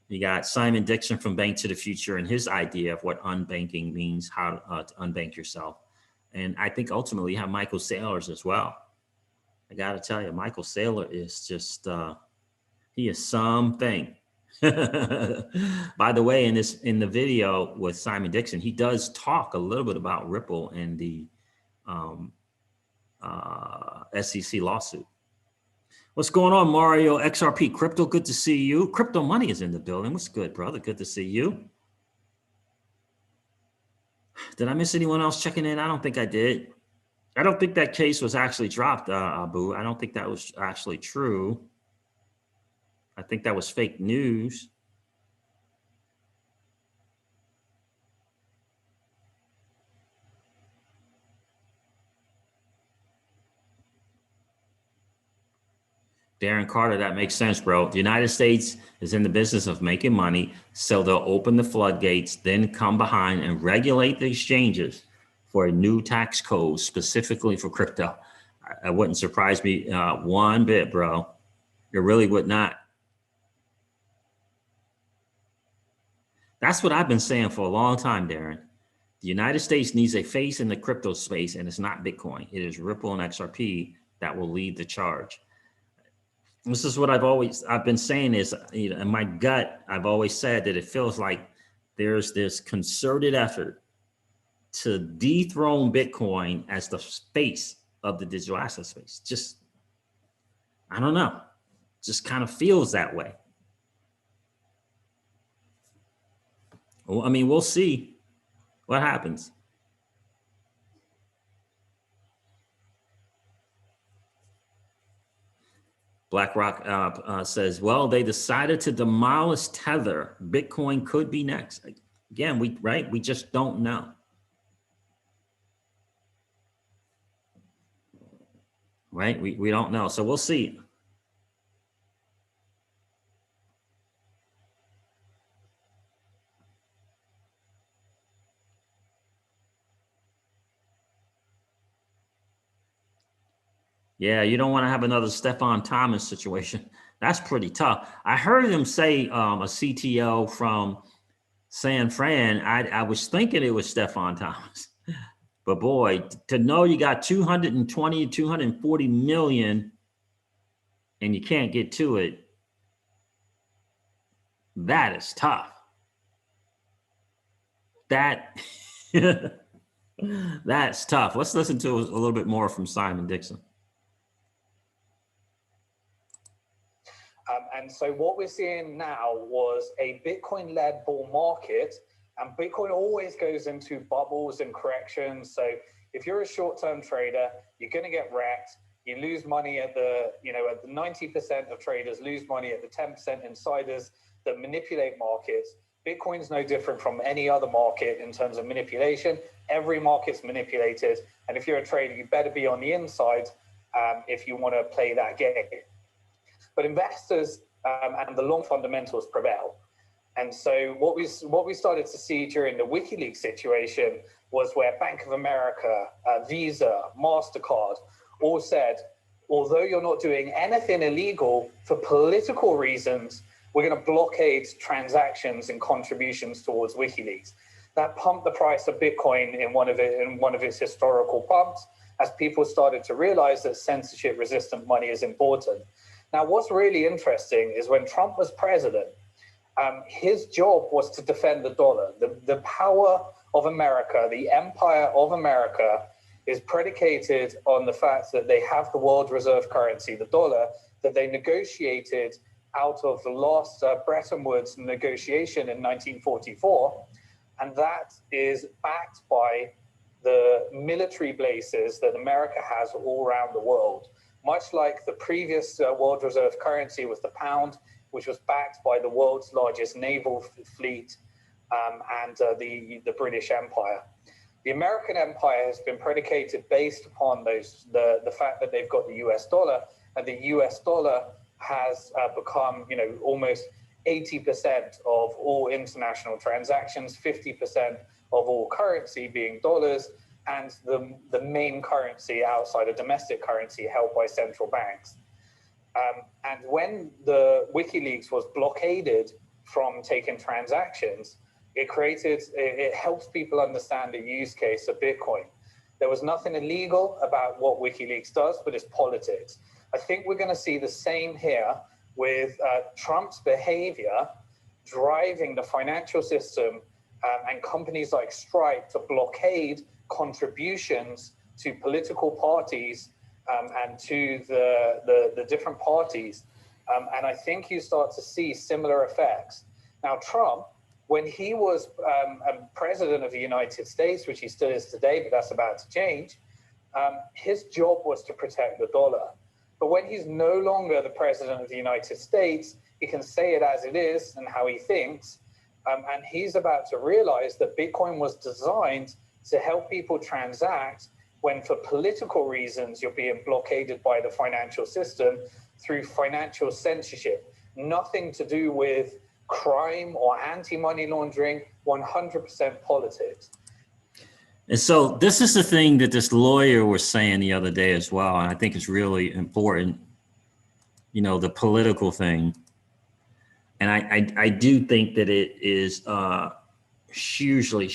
You got Simon Dixon from Bank to the Future and his idea of what unbanking means, how to unbank yourself. And I think ultimately you have Michael Saylor's as well. I got to tell you, Michael Saylor is just, he is something. By the way, in the video with Simon Dixon, he does talk a little bit about Ripple and the SEC lawsuit. What's going on, Mario? XRP Crypto, good to see you. Crypto Money is in the building. What's good, brother? Good to see you. Did I miss anyone else checking in? I don't think I did. I don't think that case was actually dropped, Abu. I don't think that was actually true. I think that was fake news. Darren Carter, that makes sense, bro. The United States is in the business of making money, so they'll open the floodgates, then come behind and regulate the exchanges for a new tax code specifically for crypto. It wouldn't surprise me one bit, bro. It really would not. That's what I've been saying for a long time, Darren. The United States needs a face in the crypto space, and it's not Bitcoin. It is Ripple and XRP that will lead the charge. This is what I've been saying is, you know, in my gut, I've always said that it feels like there's this concerted effort to dethrone Bitcoin as the face of the digital asset space. Just, I don't know, just kind of feels that way. Well, I mean, we'll see what happens. BlackRock says, well, they decided to demolish Tether. Bitcoin could be next. Again, we just don't know. Right? We don't know. So we'll see. Yeah, you don't want to have another Stefan Thomas situation. That's pretty tough. I heard him say a CTO from San Fran. I was thinking it was Stefan Thomas. But boy, to know you got 220, 240 million and you can't get to it, that is tough. That's tough. Let's listen to a little bit more from Simon Dixon. And so what we're seeing now was a Bitcoin-led bull market, and Bitcoin always goes into bubbles and corrections. So if you're a short-term trader, you're going to get wrecked. You lose money at the 90% of traders lose money at the 10% insiders that manipulate markets. Bitcoin's no different from any other market in terms of manipulation. Every market's manipulated. And if you're a trader, you better be on the inside if you want to play that game. But investors and the long fundamentals prevail. And so what we started to see during the WikiLeaks situation was where Bank of America, Visa, MasterCard all said, although you're not doing anything illegal, for political reasons, we're going to blockade transactions and contributions towards WikiLeaks. That pumped the price of Bitcoin in one of its historical pumps, as people started to realize that censorship-resistant money is important. Now, what's really interesting is when Trump was president, his job was to defend the dollar. The power of America, the empire of America, is predicated on the fact that they have the world reserve currency, the dollar, that they negotiated out of the last Bretton Woods negotiation in 1944. And that is backed by the military bases that America has all around the world. Much like the previous world reserve currency was the pound, which was backed by the world's largest naval fleet and the British Empire. The American empire has been predicated based upon the fact that they've got the US dollar, and the US dollar has become, almost 80% of all international transactions, 50% of all currency being dollars, and the main currency outside of domestic currency held by central banks. And when the WikiLeaks was blockaded from taking transactions, it helps people understand the use case of Bitcoin. There was nothing illegal about what WikiLeaks does, but it's politics. I think we're going to see the same here with Trump's behavior driving the financial system and companies like Stripe to blockade contributions to political parties and to the different parties. And I think you start to see similar effects. Now, Trump, when he was president of the United States, which he still is today, but that's about to change, his job was to protect the dollar. But when he's no longer the president of the United States, he can say it as it is and how he thinks. And he's about to realize that Bitcoin was designed to help people transact when, for political reasons, you're being blockaded by the financial system. through financial censorship. Nothing to do with crime or anti-money laundering, 100% politics. And so this is the thing that this lawyer was saying the other day as well. And I think it's really important, you know, the political thing. And I do think that it is hugely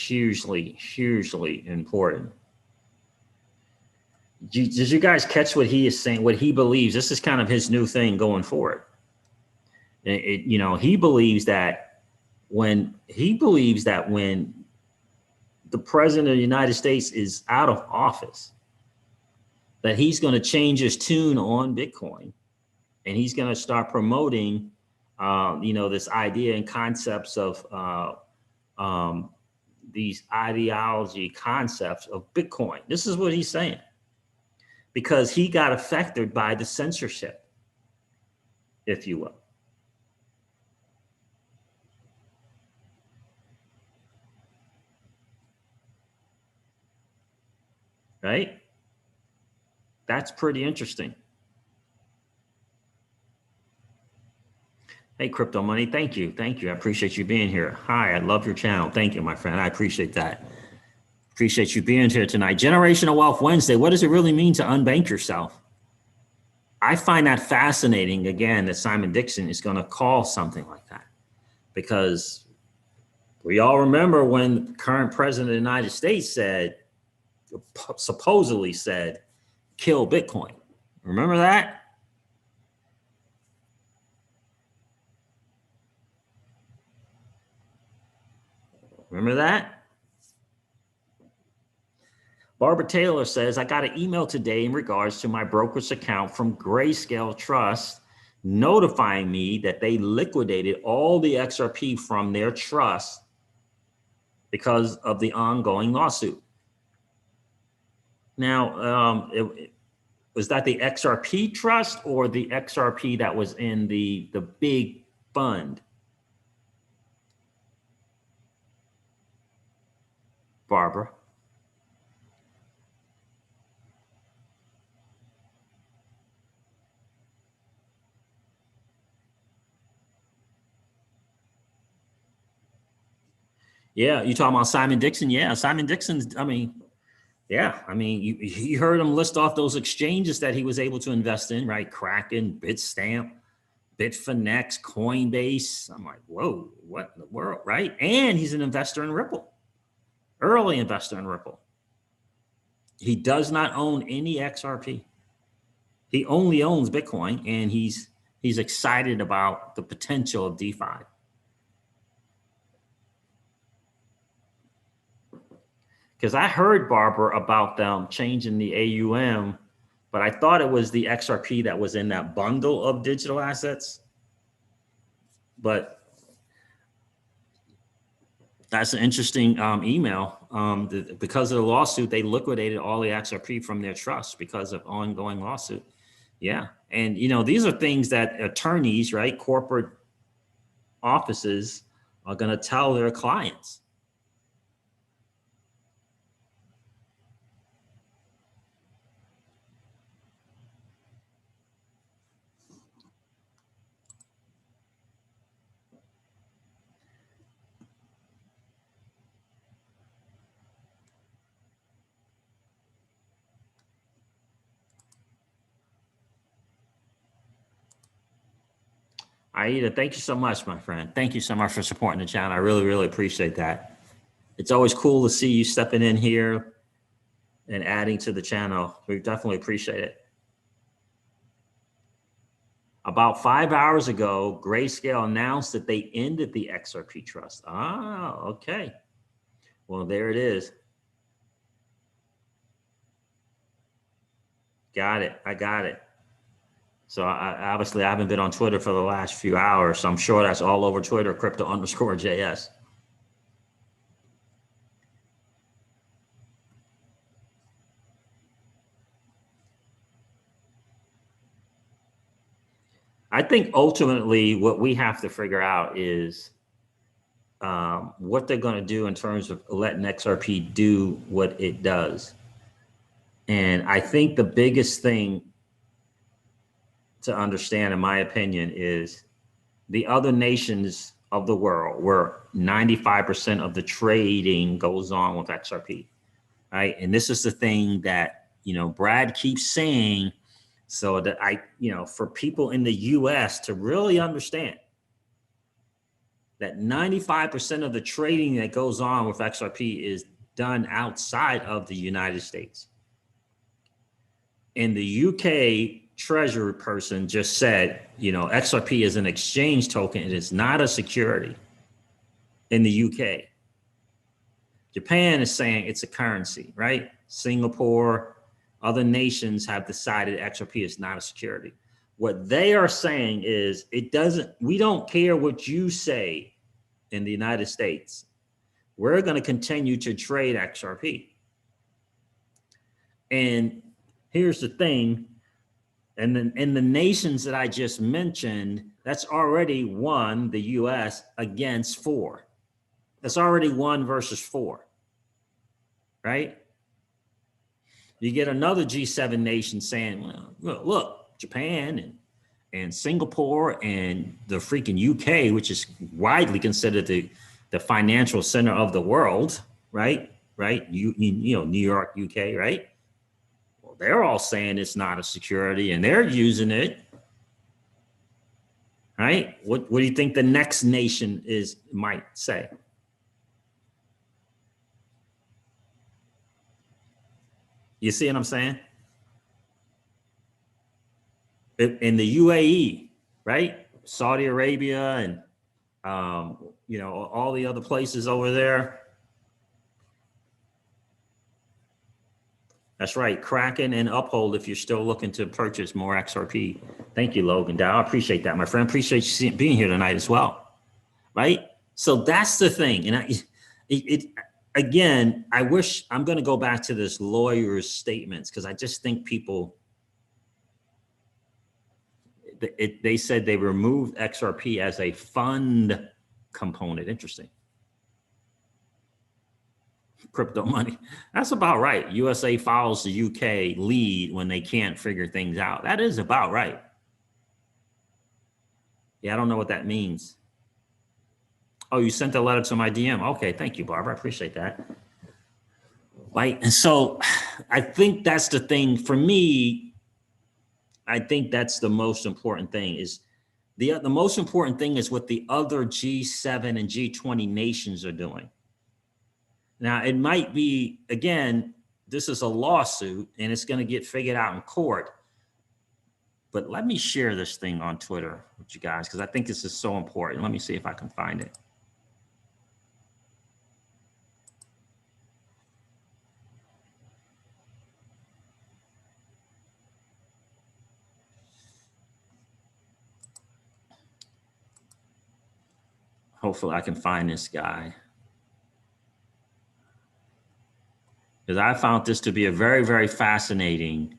important. Did you guys catch what he is saying, what he believes? This is kind of his new thing going forward. You know, he believes that when the president of the United States is out of office, that he's going to change his tune on Bitcoin, and he's going to start promoting, you know, this idea and concepts of these ideology concepts of Bitcoin. This is what he's saying, because he got affected by the censorship, if you will. Right? That's pretty interesting. Hey, Crypto Money, thank you. Thank you. I appreciate you being here. Hi, I love your channel. Thank you, my friend. I appreciate that. Appreciate you being here tonight. Generational Wealth Wednesday. What does it really mean to unbank yourself? I find that fascinating, again, that Simon Dixon is going to call something like that, because we all remember when the current president of the United States supposedly said, kill Bitcoin. Remember that? Remember that? Barbara Taylor says, I got an email today in regards to my brokerage account from Grayscale Trust notifying me that they liquidated all the XRP from their trust because of the ongoing lawsuit. Now, was that the XRP trust or the XRP that was in the big fund? Barbara. Yeah, you talking about Simon Dixon? Yeah, Simon Dixon's, I mean, yeah, I mean, you heard him list off those exchanges that he was able to invest in, right? Kraken, Bitstamp, Bitfinex, Coinbase. I'm like, whoa, what in the world, right? And he's an investor in Ripple, early investor in Ripple. He does not own any XRP. He only owns Bitcoin, and he's excited about the potential of DeFi. Because I heard, Barbara, about them changing the AUM, but I thought it was the XRP that was in that bundle of digital assets. But that's an interesting email. Because of the lawsuit, they liquidated all the XRP from their trust because of ongoing lawsuit. Yeah. And, you know, these are things that attorneys, right, corporate offices are going to tell their clients. Aida, thank you so much, my friend. Thank you so much for supporting the channel. I really, really appreciate that. It's always cool to see you stepping in here and adding to the channel. We definitely appreciate it. About 5 hours ago, Grayscale announced that they ended the XRP trust. Ah, okay. Well, there it is. Got it. I got it. So obviously I haven't been on Twitter for the last few hours, so I'm sure that's all over Twitter, crypto_JS. I think ultimately what we have to figure out is what they're going to do in terms of letting XRP do what it does. And I think the biggest thing to understand, in my opinion, is the other nations of the world where 95% of the trading goes on with XRP, right? And this is the thing that, Brad keeps saying, so that for people in the US to really understand that 95% of the trading that goes on with XRP is done outside of the United States. And the UK treasury person just said, XRP is an exchange token. It is not a security in the UK. Japan is saying it's a currency, right? Singapore, other nations have decided XRP is not a security. What they are saying is we don't care what you say in the United States. We're going to continue to trade XRP. And here's the thing. And then in the nations that I just mentioned, that's already one, the US against 4. That's already 1 versus 4, right? You get another G7 nation saying, well, look, Japan and Singapore and the freaking UK, which is widely considered the financial center of the world, right? New York, UK, right? Well, they're all saying it's not a security and they're using it, right? What do you think the next nation might say? You see what I'm saying? In the UAE, right? Saudi Arabia and, all the other places over there. That's right. Kraken and Uphold if you're still looking to purchase more XRP. Thank you, Logan Dow. I appreciate that, my friend. Appreciate you being here tonight as well. Right? So that's the thing. And again, I wish I'm going to go back to this lawyer's statements because I just think people, they said they removed XRP as a fund component. Interesting. Crypto money. That's about right. USA follows the UK lead when they can't figure things out. That is about right. Yeah, I don't know what that means. Oh, you sent a letter to my DM. Okay, thank you, Barbara. I appreciate that. Right. And so I think that's the thing for me. I think that's the most important thing is the most important thing is what the other G7 and G20 nations are doing. Now, it might be, again, this is a lawsuit and it's going to get figured out in court. But let me share this thing on Twitter with you guys because I think this is so important. Let me see if I can find it. Hopefully I can find this guy. Because I found this to be a very, very fascinating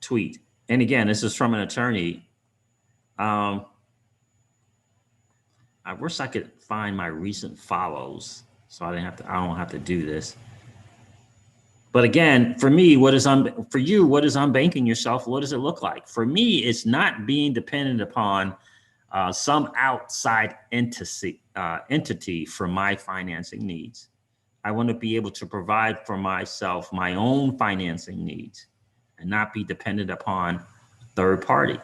tweet. And again, this is from an attorney. I wish I could find my recent follows so I don't have to do this. But again, for me, for you, what is unbanking yourself? What does it look like? For me, it's not being dependent upon some outside entity for my financing needs. I want to be able to provide for myself my own financing needs and not be dependent upon a third party.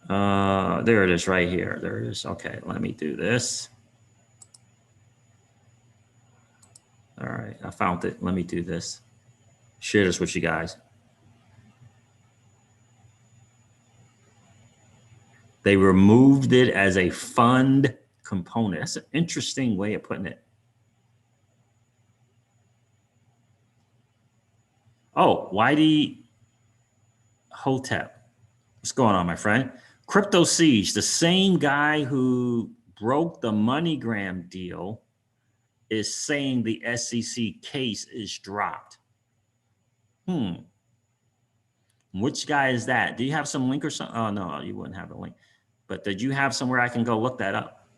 There it is right here. There it is. Okay, let me do this. All right, I found it. Let me do this. Share this with you guys. They removed it as a fund component. That's an interesting way of putting it. Oh, Whitey Hotep. What's going on, my friend? Crypto Siege, the same guy who broke the MoneyGram deal, is saying the SEC case is dropped. Which guy is that? Do you have some link or something? Oh, no, you wouldn't have a link. But did you have somewhere I can go look that up?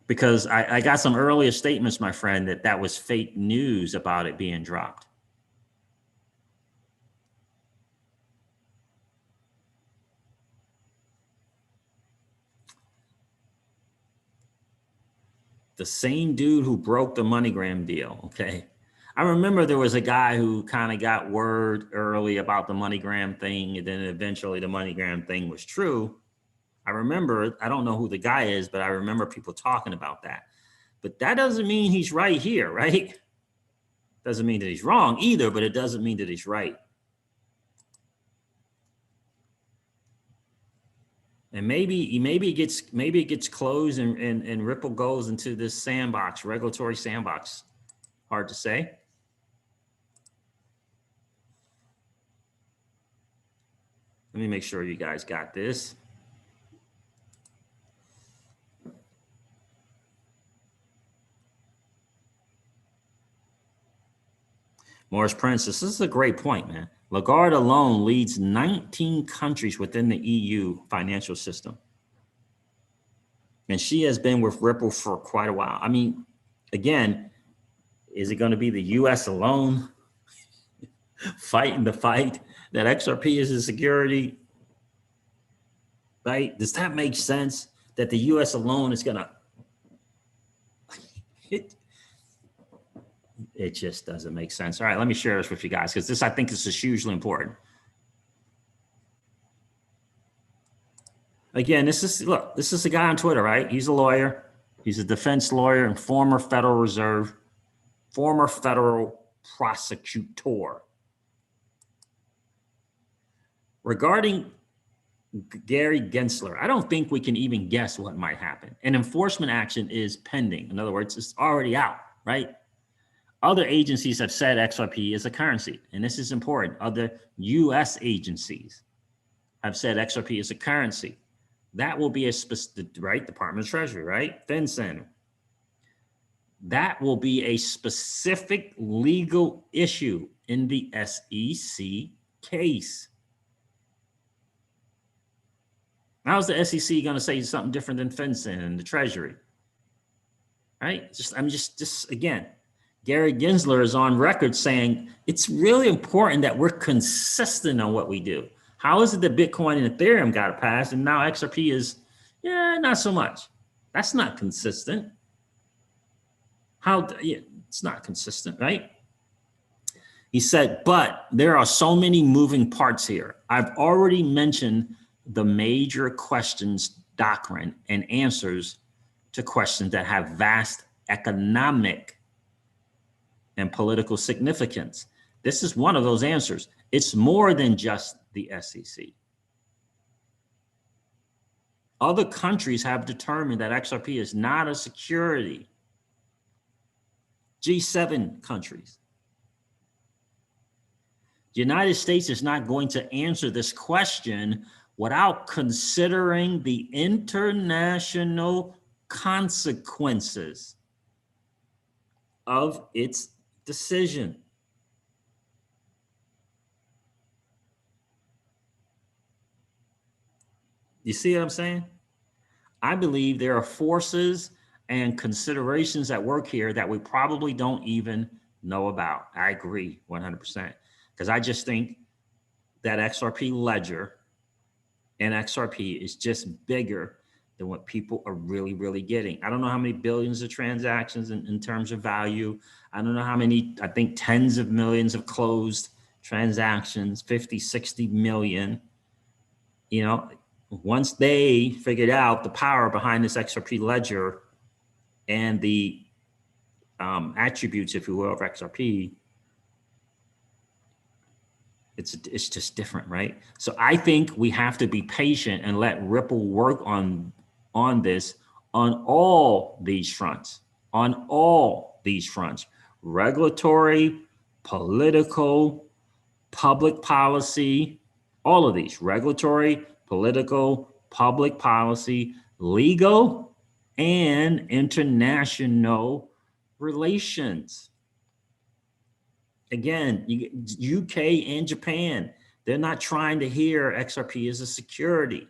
because I got some earlier statements, my friend, that was fake news about it being dropped. The same dude who broke the MoneyGram deal, okay? I remember there was a guy who kind of got word early about the MoneyGram thing, and then eventually the MoneyGram thing was true. I remember, I don't know who the guy is, but I remember people talking about that. But that doesn't mean he's right here, right? Doesn't mean that he's wrong either, but it doesn't mean that he's right. And maybe it gets closed and Ripple goes into this sandbox, regulatory sandbox. Hard to say. Let me make sure you guys got this. Morris Prince, this is a great point, man. Lagarde alone leads 19 countries within the EU financial system. And she has been with Ripple for quite a while. I mean, again, is it going to be the US alone fighting the fight that XRP is a security? Right? Does that make sense that the US alone is going to... It just doesn't make sense. All right, let me share this with you guys because I think this is hugely important. Again, this is a guy on Twitter, right? He's a lawyer. He's a defense lawyer and former Federal Reserve, former federal prosecutor. Regarding Gary Gensler, I don't think we can even guess what might happen. An enforcement action is pending. In other words, it's already out, right? Other agencies have said XRP is a currency, and this is important. Other US agencies have said XRP is a currency. That will be a specific, right? Department of Treasury, right? FinCEN. That will be a specific legal issue in the SEC case. How's the SEC going to say something different than FinCEN and the Treasury? Right? Just again, Gary Gensler is on record saying it's really important that we're consistent on what we do. How is it that Bitcoin and Ethereum got a pass and now XRP is, not so much? That's not consistent. It's not consistent, right? He said, but there are so many moving parts here. I've already mentioned the major questions doctrine and answers to questions that have vast economic and political significance. This is one of those answers. It's more than just the SEC. Other countries have determined that XRP is not a security. G7 countries. The United States is not going to answer this question without considering the international consequences of its decision. You see what I'm saying? I believe there are forces and considerations at work here that we probably don't even know about. I agree 100%. Because I just think that XRP ledger and XRP is just bigger than what people are really, really getting. I don't know how many billions of transactions in terms of value. I don't know how many, I think tens of millions of closed transactions, 50, 60 million. Once they figured out the power behind this XRP ledger and the attributes, if you will, of XRP, it's just different, right? So I think we have to be patient and let Ripple work on this on all these fronts, regulatory, political, public policy, all of these, regulatory, political, public policy, legal, and international relations. Again, UK and Japan, they're not trying to hear XRP as a security.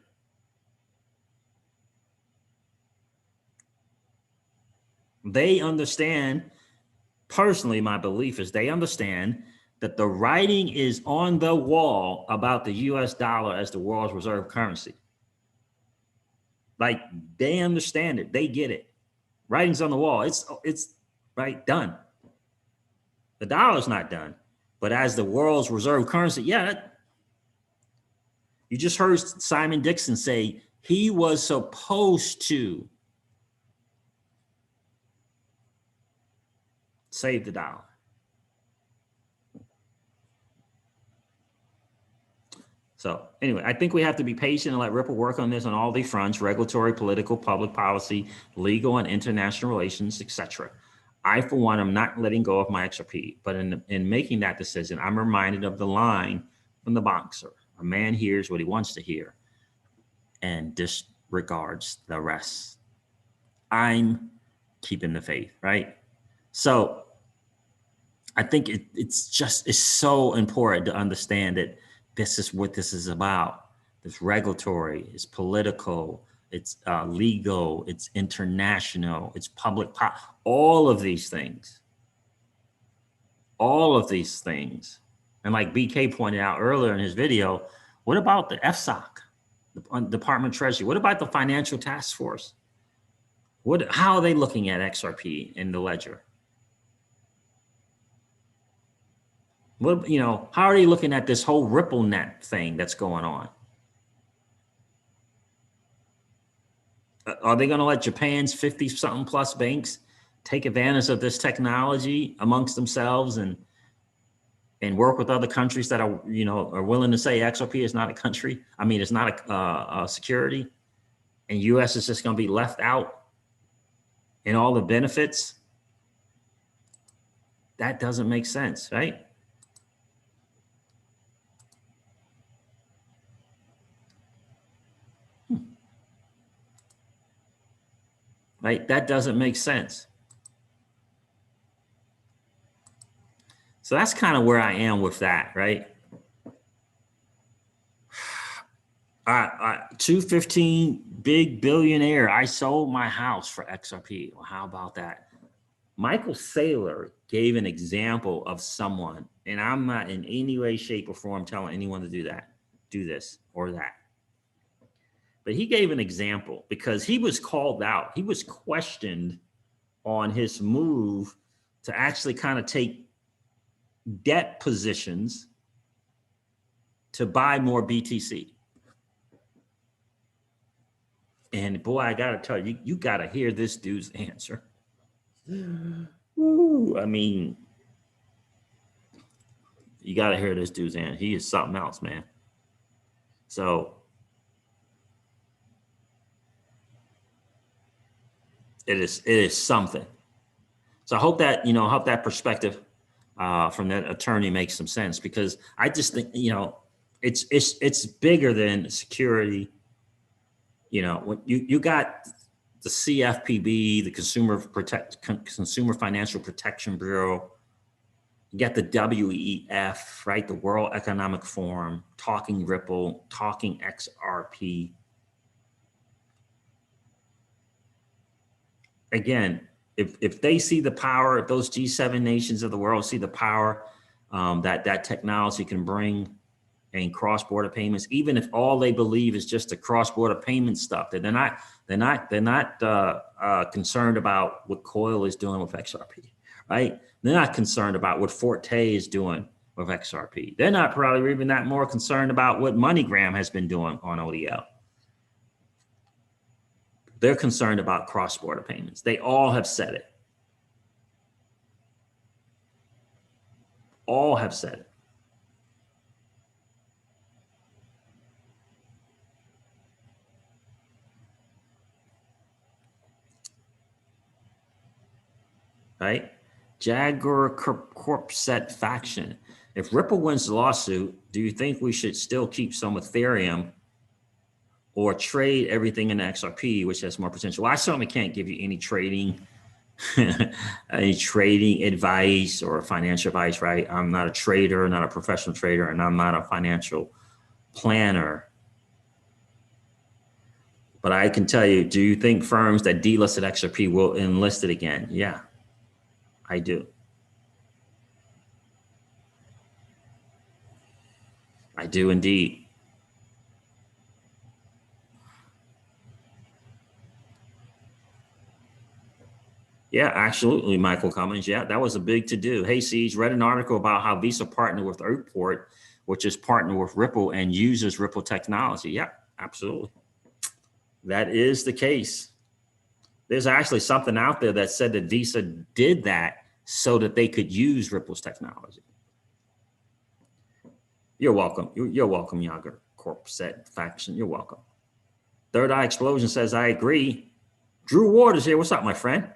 They understand, personally, my belief is they understand that the writing is on the wall about the US dollar as the world's reserve currency. Like, they understand it, they get it. Writing's on the wall, it's right, done. The dollar's not done, but as the world's reserve currency, yeah, you just heard Simon Dixon say he was supposed to save the dollar. So anyway, I think we have to be patient and let Ripple work on this on all these fronts: regulatory, political, public policy, legal and international relations, etc. I, for one, am not letting go of my XRP, but in making that decision, I'm reminded of the line from the boxer: a man hears what he wants to hear and disregards the rest. I'm keeping the faith, right? So I think it's so important to understand that this is what this is about. It's regulatory, it's political, it's legal, it's international, it's public, all of these things. All of these things. And like BK pointed out earlier in his video, what about the FSOC, the Department of Treasury? What about the Financial Task Force? How are they looking at XRP in the ledger? What, how are they looking at this whole RippleNet thing that's going on? Are they going to let Japan's 50-something plus banks take advantage of this technology amongst themselves and work with other countries that are, are willing to say XRP is not a country? I mean, it's not a security, and US is just going to be left out in all the benefits? That doesn't make sense, right? Right? That doesn't make sense. So that's kind of where I am with that, right? 215, big billionaire. I sold my house for XRP. Well, how about that? Michael Saylor gave an example of someone, and I'm not in any way, shape, or form telling anyone to do that, do this or that. But he gave an example because he was called out. He was questioned on his move to actually kind of take debt positions to buy more BTC. And boy, I got to tell you, you got to hear this dude's answer. Ooh, I mean, you got to hear this dude's answer. He is something else, man. So it is something. So I hope that, hope that perspective from that attorney makes some sense, because I just think, it's bigger than security. When you got the CFPB, the Consumer Financial Protection Bureau, you got the WEF, right? The World Economic Forum, talking Ripple, talking XRP. Again, if they see the power, if those G7 nations of the world see the power that technology can bring in cross-border payments, even if all they believe is just the cross-border payment stuff, that they're not concerned about what Coil is doing with XRP, right? They're not concerned about what Forte is doing with XRP. They're not probably even that more concerned about what MoneyGram has been doing on ODL. They're concerned about cross-border payments. They all have said it. All have said it. Right? Jaguar Corpset faction. If Ripple wins the lawsuit, do you think we should still keep some Ethereum or trade everything in XRP, which has more potential? Well, I certainly can't give you any trading advice or financial advice, right? I'm not a trader, not a professional trader, and I'm not a financial planner. But I can tell you, do you think firms that delisted XRP will enlist it again? Yeah, I do. I do indeed. Yeah, absolutely, Michael Cummings. Yeah, that was a big to do. Hey, Siege, read an article about how Visa partnered with Earthport, which is partnered with Ripple and uses Ripple technology. Yeah, absolutely. That is the case. There's actually something out there that said that Visa did that so that they could use Ripple's technology. You're welcome. You're welcome, Yager Corp set faction. You're welcome. Third Eye Explosion says, I agree. Drew Ward is here. What's up, my friend?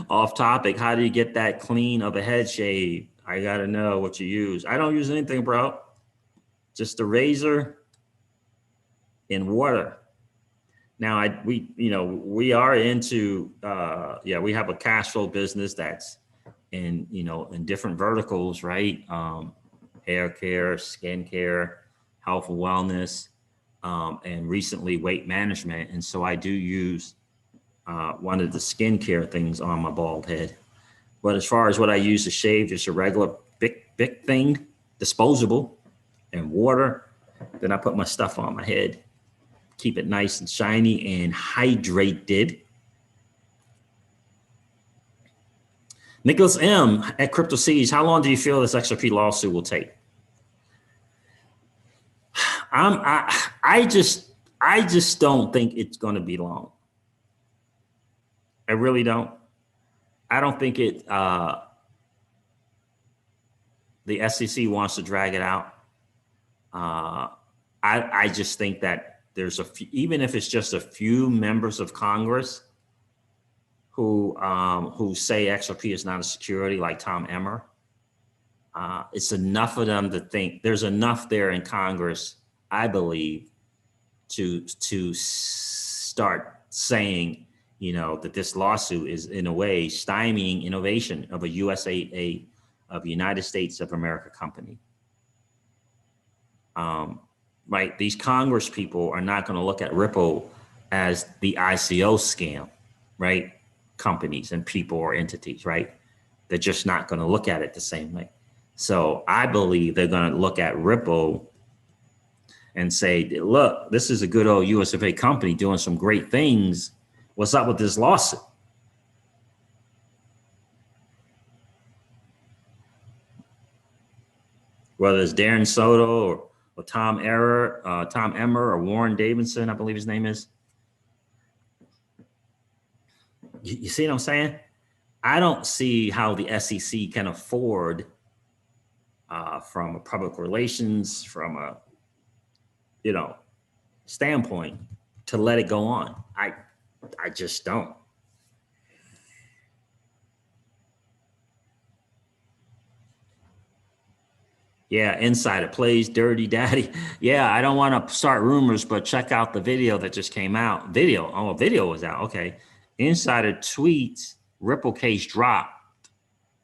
Off topic. How do you get that clean of a head shave? I got to know what you use. I don't use anything, bro. Just a razor and water. Now, we are into, we have a cash flow business that's in different verticals, right? Hair care, skin care, health and wellness, and recently weight management. And so I do use one of the skincare things on my bald head. But as far as what I use to shave, just a regular big thing, disposable, and water. Then I put my stuff on my head, keep it nice and shiny and hydrated. Nicholas M. at Crypto Siege, how long do you feel this XRP lawsuit will take? I just don't think it's going to be long. I really don't. I don't think the SEC wants to drag it out. I just think that there's even if it's just a few members of Congress who say XRP is not a security, like Tom Emmer, it's enough of them to think there's enough there in Congress, I believe, to start saying, that this lawsuit is in a way stymieing innovation of a United States of America company. Right? These Congress people are not going to look at Ripple as the ICO scam, right? Companies and people or entities, right? They're just not going to look at it the same way. So I believe they're going to look at Ripple and say, look, this is a good old US of A company doing some great things. What's up with this lawsuit? Whether it's Darren Soto or Tom Emmer or Warren Davidson, I believe his name is. You see what I'm saying? I don't see how the SEC can afford, from a public relations, from a standpoint, to let it go on. I just don't. Yeah, Insider plays Dirty Daddy. Yeah, I don't want to start rumors, but check out the video that just came out. Video was out. Okay. Insider tweets, Ripple case dropped.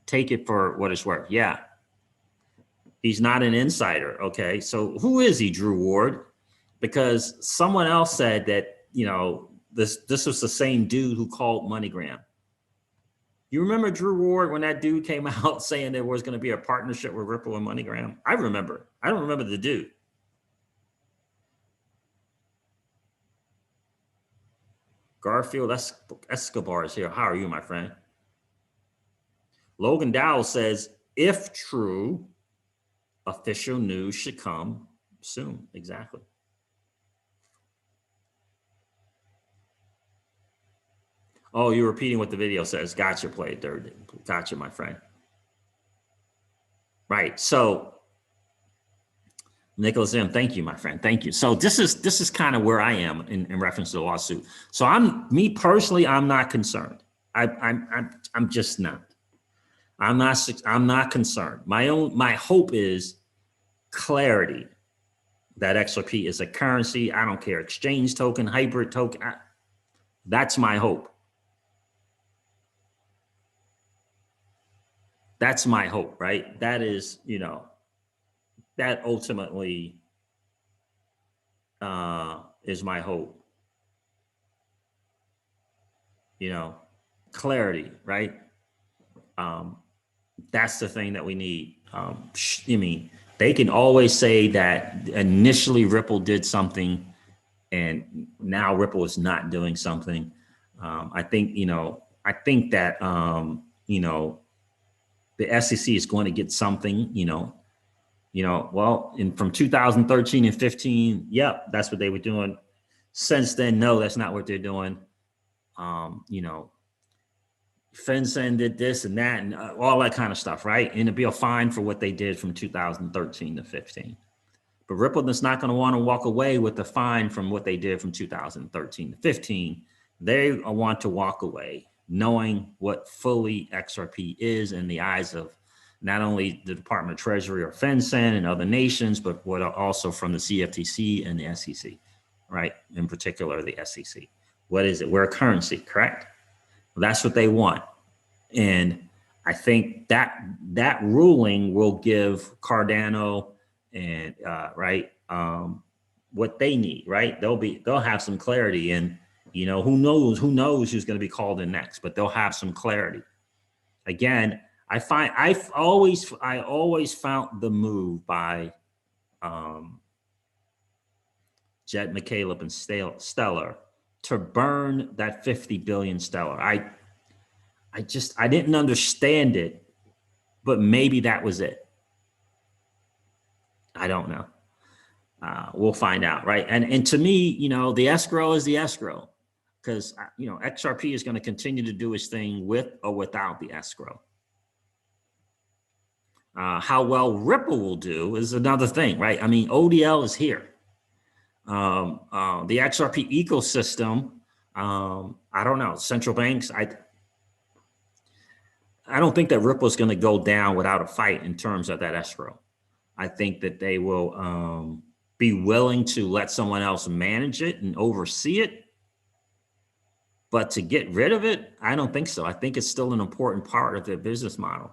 Take it for what it's worth. Yeah. He's not an insider. Okay. So who is he, Drew Ward? Because someone else said that, this was the same dude who called MoneyGram. You remember Drew Ward when that dude came out saying there was going to be a partnership with Ripple and MoneyGram? I remember. I don't remember the dude. Garfield Escobar is here. How are you, my friend? Logan Dowell says, if true, official news should come soon. Exactly. Oh, you're repeating what the video says. Gotcha, play it dirty. Gotcha, my friend. Right. So, Nicholas M, thank you, my friend. Thank you. So this is kind of where I am in reference to the lawsuit. So me personally, I'm not concerned. I'm just not. I'm not concerned. My hope is clarity that XRP is a currency. I don't care, exchange token, hybrid token. That's my hope. That's my hope, right? That is, that ultimately is my hope. Clarity, right? That's the thing that we need. I mean, they can always say that initially Ripple did something and now Ripple is not doing something. I think that, the SEC is going to get something, well, from 2013 and 15, yep, that's what they were doing. Since then, no, that's not what they're doing. FinCEN did this and that and all that kind of stuff, right? And it'd be a fine for what they did from 2013 to 15. But Ripple is not going to want to walk away with the fine from what they did from 2013 to 15. They want to walk away knowing what fully XRP is in the eyes of not only the Department of Treasury or FinCEN and other nations, but what are also from the CFTC and the SEC, right? In particular, the SEC. What is it? We're a currency, correct? That's what they want. And I think that ruling will give Cardano and what they need, right? They'll have some clarity, and who knows who's going to be called in next, but they'll have some clarity. Again, I always found the move by Jet McCaleb and Stellar to burn that 50 billion Stellar. I didn't understand it, but maybe that was it. I don't know. We'll find out, right? And to me, the escrow is the escrow, because XRP is going to continue to do its thing with or without the escrow. How well Ripple will do is another thing, right? I mean, ODL is here. The XRP ecosystem, I don't know, central banks, I don't think that Ripple is going to go down without a fight in terms of that escrow. I think that they will be willing to let someone else manage it and oversee it. But to get rid of it, I don't think so. I think it's still an important part of their business model.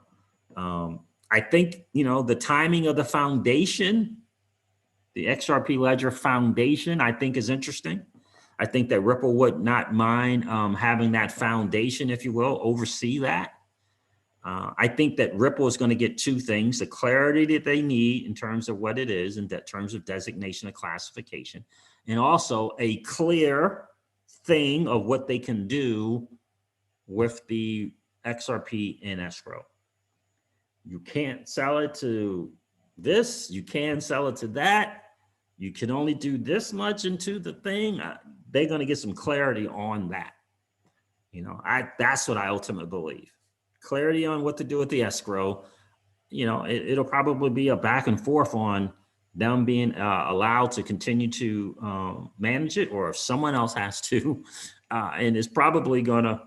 I think, the timing of the foundation, the XRP Ledger Foundation, I think is interesting. I think that Ripple would not mind having that foundation, if you will, oversee that. I think that Ripple is going to get two things: the clarity that they need in terms of what it is, in terms of designation and classification, and also a clear thing of what they can do with the XRP in escrow. You can't sell it to this. You can sell it to that. You can only do this much into the thing. They're going to get some clarity on that. That's what I ultimately believe. Clarity on what to do with the escrow. It'll probably be a back and forth on them being allowed to continue to manage it, or if someone else has to. And it's probably going to,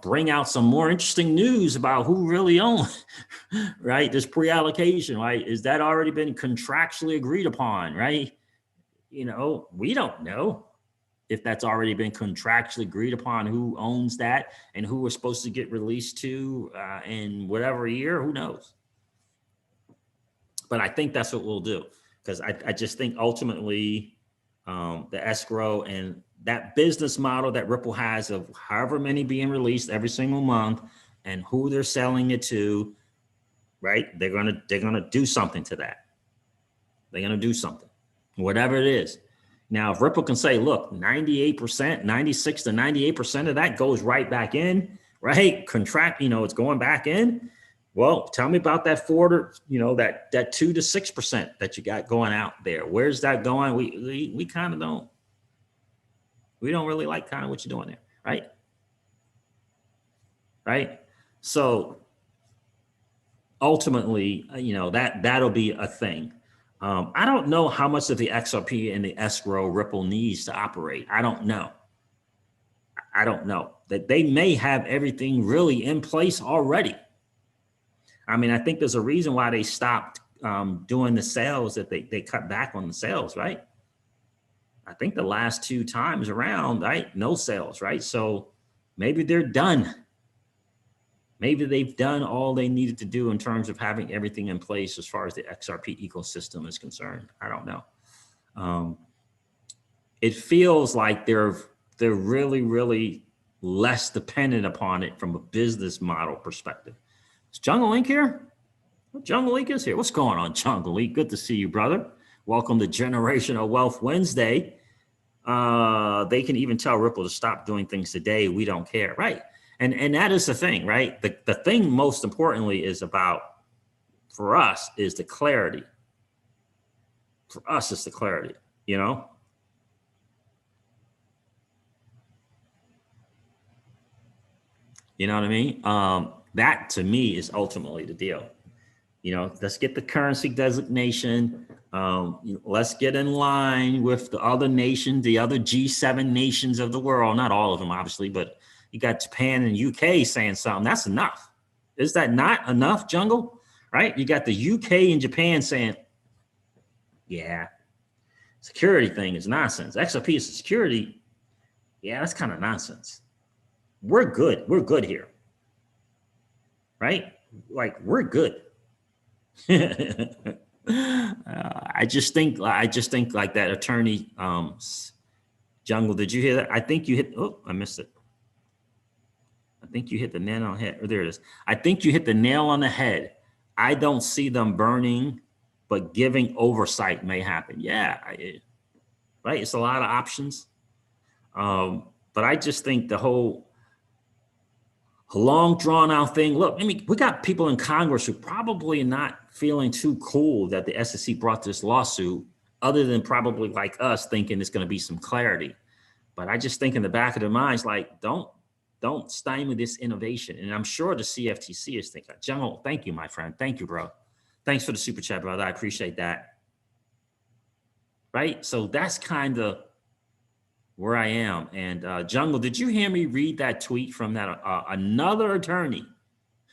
bring out some more interesting news about who really owns, right? This pre-allocation, right? Is that already been contractually agreed upon, right? We don't know if that's already been contractually agreed upon, who owns that and who we're supposed to get released to in whatever year, who knows? But I think that's what we'll do, because I just think ultimately the escrow and that business model that Ripple has of however many being released every single month and who they're selling it to, right? They're gonna do something to that. They're gonna do something, whatever it is. Now, if Ripple can say, look, 98%, 96 to 98% of that goes right back in, right? Contract, it's going back in. Well, tell me about that 4 to, that 2 to 6% that you got going out there. Where's that going? We kind of don't. We don't really like kind of what you're doing there, right? Right. So ultimately, that'll be a thing. I don't know how much of the XRP and the escrow Ripple needs to operate. I don't know. That they may have everything really in place already. I mean, I think there's a reason why they stopped doing the sales, that they cut back on the sales, right? I think the last 2 times around, right? No sales, right? So maybe they're done. Maybe they've done all they needed to do in terms of having everything in place as far as the XRP ecosystem is concerned. I don't know. it feels like they're really, really less dependent upon it from a business model perspective. Is Jungle Inc. here? Jungle Inc. is here. What's going on, Jungle Inc.? Good to see you, brother. Welcome to Generational Wealth Wednesday. They can even tell Ripple to stop doing things today. We don't care, right? And that is the thing, right? The thing most importantly is about, for us, is the clarity. For us, it's the clarity, you know? You know what I mean? That to me is ultimately the deal. You know, let's get the currency designation. Let's get in line with the other nations, the other G7 nations of the world. Not all of them, obviously, but you got Japan and UK saying something. That's enough. Is that not enough, Jungle? Right? You got the UK and Japan saying, yeah, security thing is nonsense. XRP is security. Yeah, that's kind of nonsense. We're good. We're good here. Right? Like, we're good. I just think like that attorney, Jungle, did you hear that? I think you hit, oh, I missed it. I think you hit the nail on the head. Oh, there it is. I think you hit the nail on the head. I don't see them burning, but giving oversight may happen. Yeah, right. It's a lot of options. But I just think the whole long drawn out thing. Look, I mean, we got people in Congress who probably not feeling too cool that the SEC brought this lawsuit, other than probably like us thinking it's going to be some clarity. But I just think in the back of their minds, like, don't stymie this innovation. And I'm sure the CFTC is thinking, General, thank you, my friend. Thank you, bro. Thanks for the super chat, brother. I appreciate that. Right? So that's kind of where I am. And Jungle, did you hear me read that tweet from that another attorney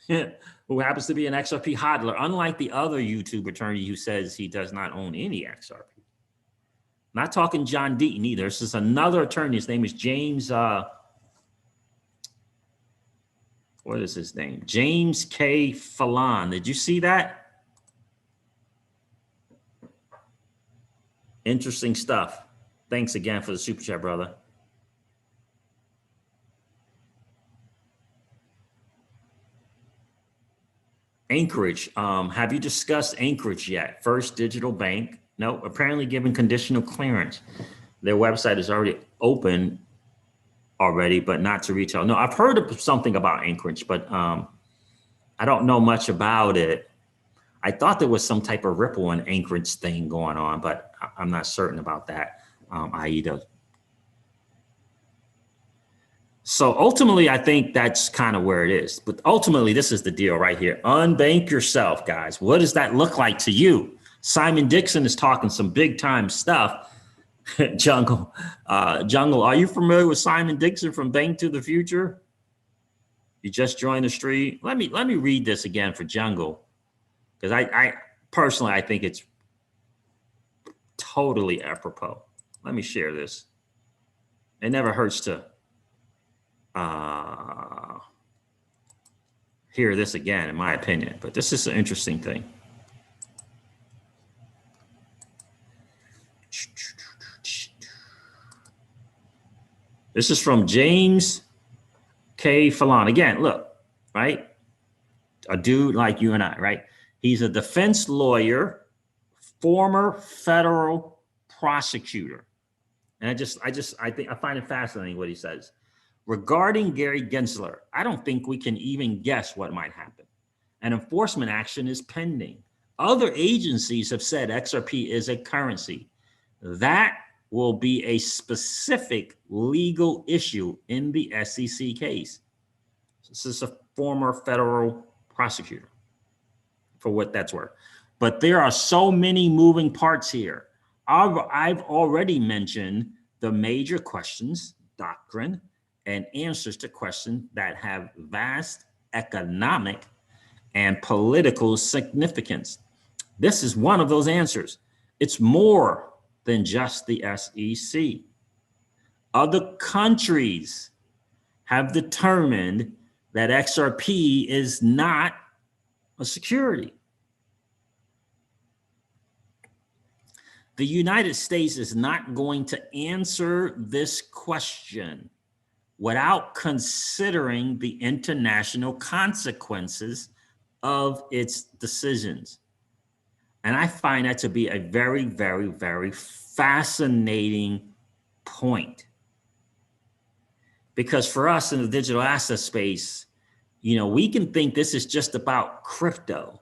who happens to be an XRP hodler, unlike the other YouTube attorney who says he does not own any XRP? Not talking John Deaton either. This is another attorney. His name is James. What is his name? James K. Fallon. Did you see that? Interesting stuff. Thanks again for the super chat, brother. Anchorage. Have you discussed Anchorage yet? First Digital Bank. No, apparently given conditional clearance. Their website is already open already, but not to retail. No, I've heard of something about Anchorage, but I don't know much about it. I thought there was some type of Ripple and Anchorage thing going on, but I'm not certain about that. AIDA. So ultimately, I think that's kind of where it is. But ultimately, this is the deal right here. Unbank yourself, guys. What does that look like to you? Simon Dixon is talking some big time stuff. Jungle, are you familiar with Simon Dixon from Bank to the Future? You just joined the stream. Let me read this again for Jungle, because I personally, I think it's totally apropos. Let me share this. It never hurts to hear this again, in my opinion, but this is an interesting thing. This is from James K. Fallon. Again, look, right? A dude like you and I, right? He's a defense lawyer, former federal prosecutor. And I find it fascinating what he says. Regarding Gary Gensler, I don't think we can even guess what might happen. An enforcement action is pending. Other agencies have said XRP is a currency. That will be a specific legal issue in the SEC case. This is a former federal prosecutor, for what that's worth. But there are so many moving parts here. I've already mentioned the major questions, doctrine, and answers to questions that have vast economic and political significance. This is one of those answers. It's more than just the SEC. Other countries have determined that XRP is not a security. The United States is not going to answer this question without considering the international consequences of its decisions. And I find that to be a very, very, very fascinating point. Because for us in the digital asset space, we can think this is just about crypto,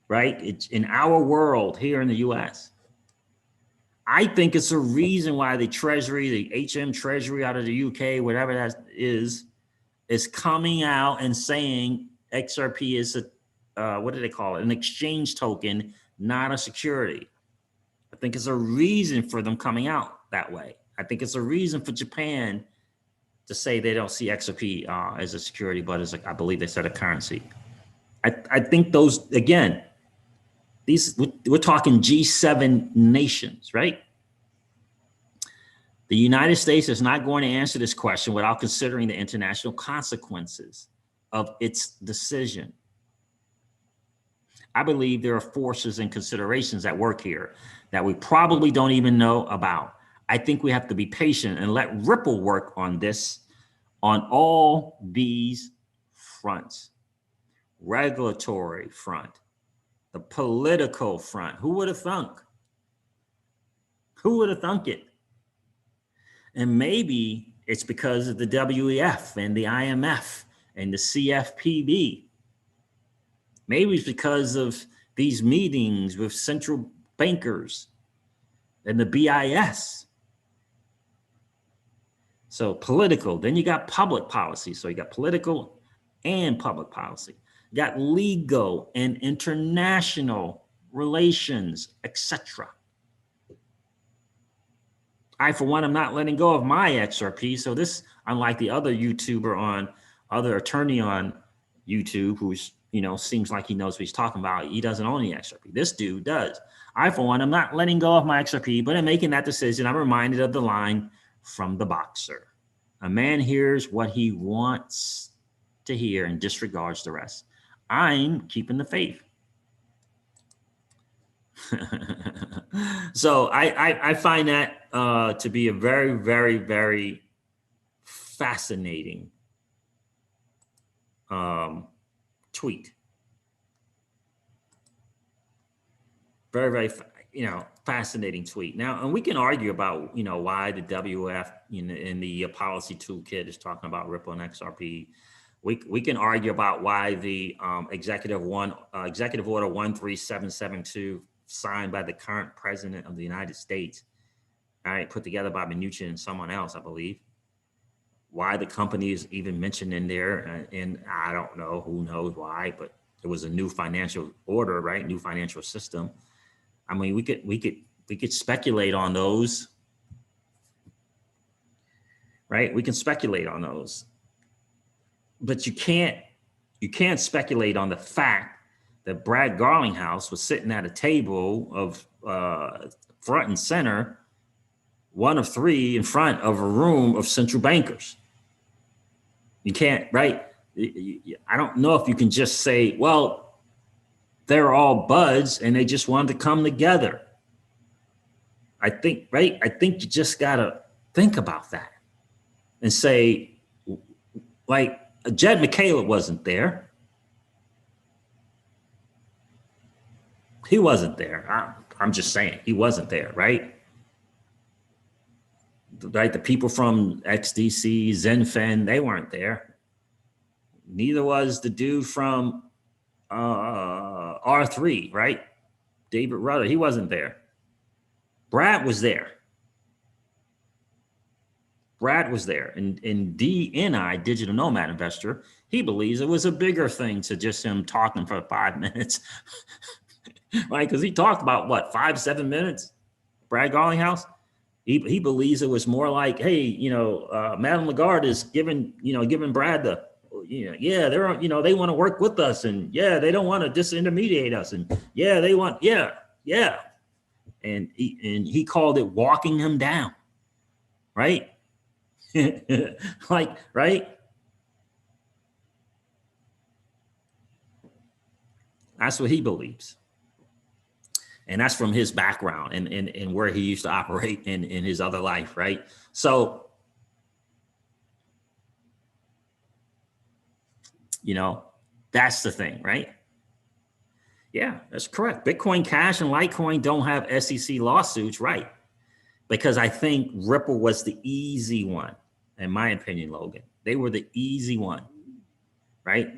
right? It's in our world here in the US. I think it's a reason why the Treasury, the HM Treasury out of the UK, whatever that is coming out and saying XRP is what do they call it? An exchange token, not a security. I think it's a reason for them coming out that way. I think it's a reason for Japan to say they don't see XRP as a security, but as I believe they said a currency. I think those, again, we're talking G7 nations, right? The United States is not going to answer this question without considering the international consequences of its decision. I believe there are forces and considerations at work here that we probably don't even know about. I think we have to be patient and let Ripple work on this on all these fronts. Regulatory front, the political front. Who would have thunk? Who would have thunk it? And maybe it's because of the WEF and the IMF and the CFPB. Maybe it's because of these meetings with central bankers and the BIS. So political, then you got public policy. So you got political and public policy. You got legal and international relations, etc. I, for one, am not letting go of my XRP. So this, unlike the other other attorney on YouTube, who's, seems like he knows what he's talking about. He doesn't own any XRP. This dude does. I, for one, am not letting go of my XRP, but in making that decision, I'm reminded of the line from the boxer. A man hears what he wants to hear and disregards the rest. I'm keeping the faith. So I find that to be a very, very, very fascinating tweet. Very, very, fascinating tweet. Now, and we can argue about, why the WF in the policy toolkit is talking about Ripple and XRP. We can argue about why the executive order 13772 signed by the current president of the United States, all right, put together by Mnuchin and someone else, I believe. Why the company is even mentioned in there, and I don't know, who knows why, but it was a new financial order, right? New financial system. I mean, we could speculate on those, right? We can speculate on those, but you can't speculate on the fact that Brad Garlinghouse was sitting at a table of front and center, one of three in front of a room of central bankers. You can't, right? I don't know if you can just say, well, they're all buds and they just wanted to come together. I think, right? I think you just got to think about that and say, like, Jed McCaleb wasn't there. He wasn't there. I'm just saying, he wasn't there, right? Right, the people from XDC, Zenfen, they weren't there. Neither was the dude from R3, right? David Rudder, he wasn't there. Brad was there. Brad was there. And DNI, Digital Nomad Investor, he believes it was a bigger thing to just him talking for 5 minutes. Right? Because he talked about what, 5-7 minutes? Brad Garlinghouse? He believes it was more like, hey, Madame Lagarde is giving Brad the, they're, they want to work with us, and they don't want to disintermediate us, and they want, and he called it walking him down, right? Like, right? That's what he believes. And that's from his background and where he used to operate in his other life, right? So, you know, that's the thing, right? Yeah, that's correct. Bitcoin Cash and Litecoin don't have SEC lawsuits, right? Because I think Ripple was the easy one, in my opinion, Logan. They were the easy one, right?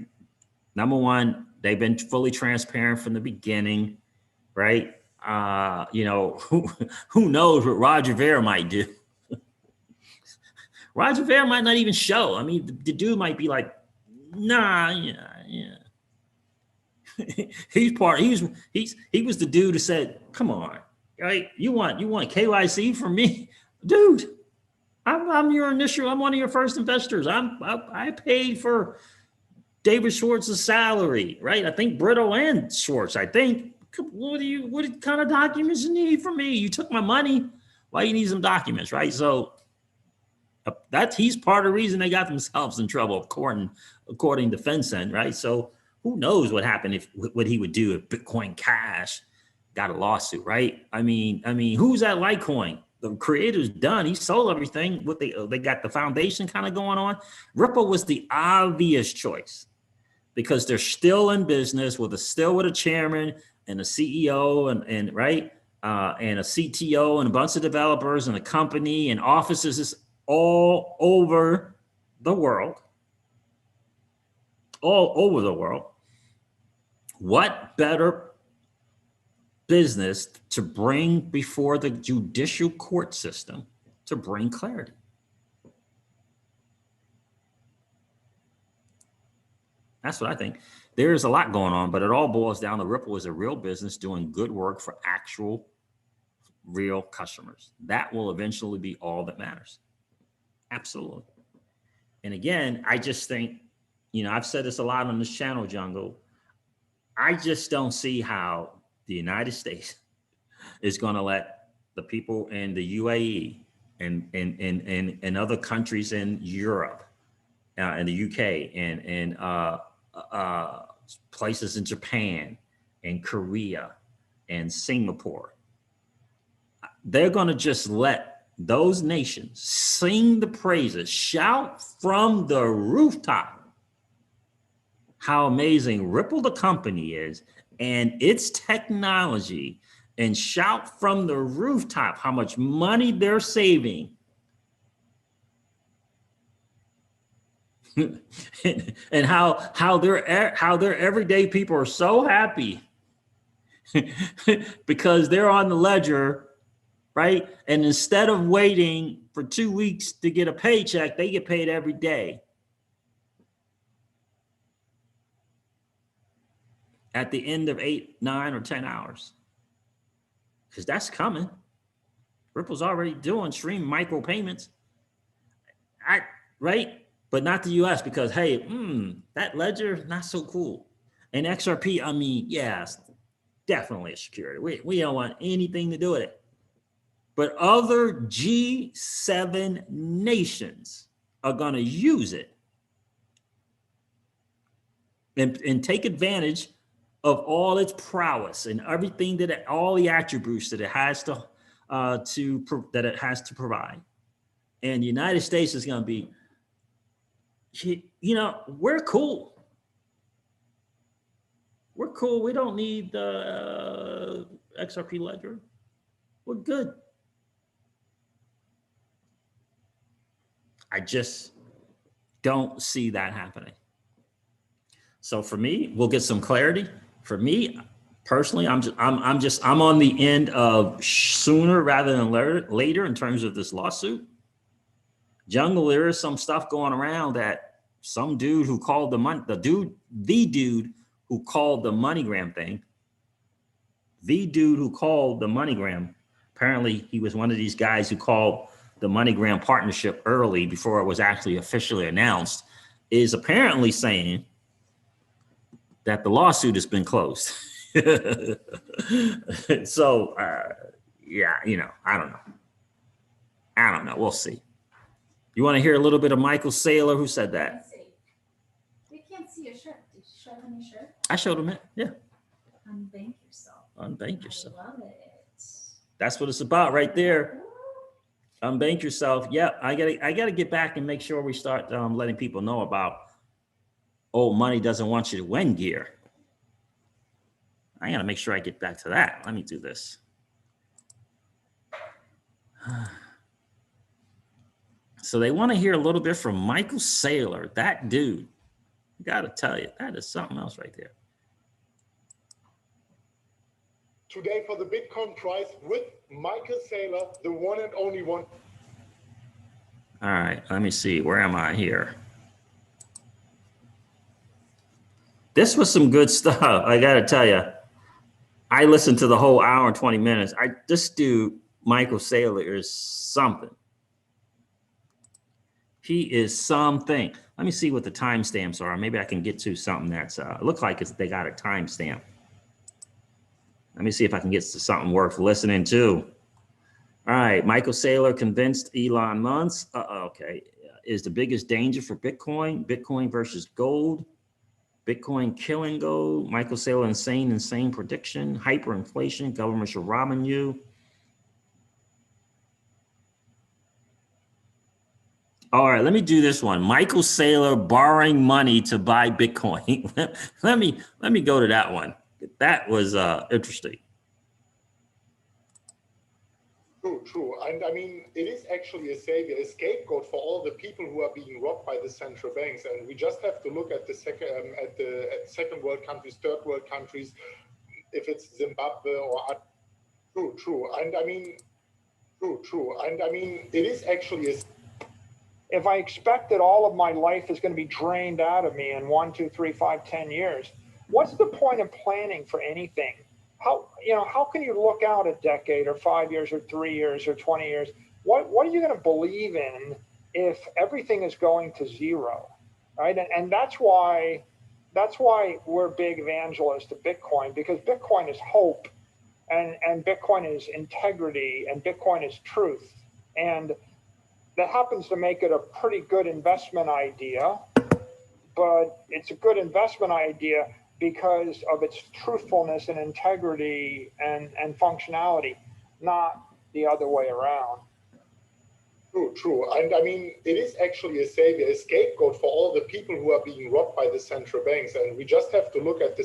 Number one, they've been fully transparent from the beginning, right? You know, who knows what Roger Ver might do? Roger Ver might not even show. I mean, the dude might be like, nah, yeah. He was the dude who said, come on, right? You want KYC from me? Dude, I'm your initial, I'm one of your first investors. I paid for David Schwartz's salary, right? I think Brittle and Schwartz, I think. What kind of documents you need from me? You took my money. Why you need some documents, right? So he's part of the reason they got themselves in trouble, according to FinCEN, right? So who knows what happened what he would do if Bitcoin Cash got a lawsuit, right? I mean, who's at Litecoin? The creator's done. He sold everything. They got the foundation kind of going on. Ripple was the obvious choice because they're still in business still with a chairman and a CEO and right and a CTO and a bunch of developers and a company and offices all over the world. All over the world. What better business to bring before the judicial court system to bring clarity? That's what I think. There's a lot going on, but it all boils down to Ripple is a real business doing good work for actual real customers. That will eventually be all that matters. Absolutely. And again, I just think, you know, I've said this a lot on this channel, Jungle. I just don't see how the United States is going to let the people in the UAE and other countries in Europe, in the UK, and places in Japan and Korea and Singapore. They're going to just let those nations sing the praises, shout from the rooftop how amazing Ripple the company is and its technology, and shout from the rooftop how much money they're saving. and how their everyday people are so happy because they're on the ledger, right? And instead of waiting for 2 weeks to get a paycheck, they get paid every day. At the end of 8, 9, or 10 hours. Because that's coming. Ripple's already doing stream micropayments. Right? But not the US because, hey, that ledger, not so cool. And XRP, I mean, yes, definitely a security. We don't want anything to do with it. But other G7 nations are going to use it and take advantage of all its prowess and everything all the attributes that it has to provide. And the United States is going to be, you know, we're cool. We're cool. We don't need the XRP ledger. We're good. I just don't see that happening. So for me, we'll get some clarity. For me, personally, I'm on the end of sooner rather than later in terms of this lawsuit. Jungle, there is some stuff going around that some dude who called the dude who called the MoneyGram thing, apparently he was one of these guys who called the MoneyGram partnership early before it was actually officially announced, is apparently saying that the lawsuit has been closed. So, yeah, you know, I don't know. We'll see. You want to hear a little bit of Michael Saylor, who said that? We can't see your shirt. Did you show him your shirt? I showed him it. Yeah. UnBank yourself. Unbank yourself. That's what it's about right there. Unbank yourself. Yeah, I gotta get back and make sure we start letting people know about old money doesn't want you to win gear. I gotta make sure I get back to that. Let me do this. So they want to hear a little bit from Michael Saylor. That dude, gotta tell you, that is something else right there. Today for the Bitcoin price with Michael Saylor, the one and only one. All right, let me see. Where am I here? This was some good stuff. I got to tell you, I listened to the whole hour and 20 minutes. This dude, Michael Saylor, is something. He is something. Let me see what the timestamps are. Maybe I can get to something that's, it looks like they got a timestamp. Let me see if I can get to something worth listening to. All right, Michael Saylor convinced Elon Musk, okay, is the biggest danger for Bitcoin. Bitcoin versus gold. Bitcoin killing gold. Michael Saylor, insane prediction. Hyperinflation, governments are robbing you. All right, let me do this one. Michael Saylor borrowing money to buy Bitcoin. let me go to that one. That was interesting. True. And I mean, it is actually a savior, a scapegoat for all the people who are being robbed by the central banks. And we just have to look at the second world countries, third world countries, if it's Zimbabwe or true. And I mean, true. And I mean, it is actually a. If I expect that all of my life is going to be drained out of me in 1, 2, 3, 5, 10 years, what's the point of planning for anything? How can you look out a decade or 5 years or 3 years or 20 years? What are you going to believe in if everything is going to zero, right? And that's why we're big evangelists of Bitcoin, because Bitcoin is hope, and Bitcoin is integrity, and Bitcoin is truth, and that happens to make it a pretty good investment idea. But it's a good investment idea because of its truthfulness and integrity and functionality, not the other way around. True. And I mean, it is actually a savior, a scapegoat for all the people who are being robbed by the central banks. And we just have to look at the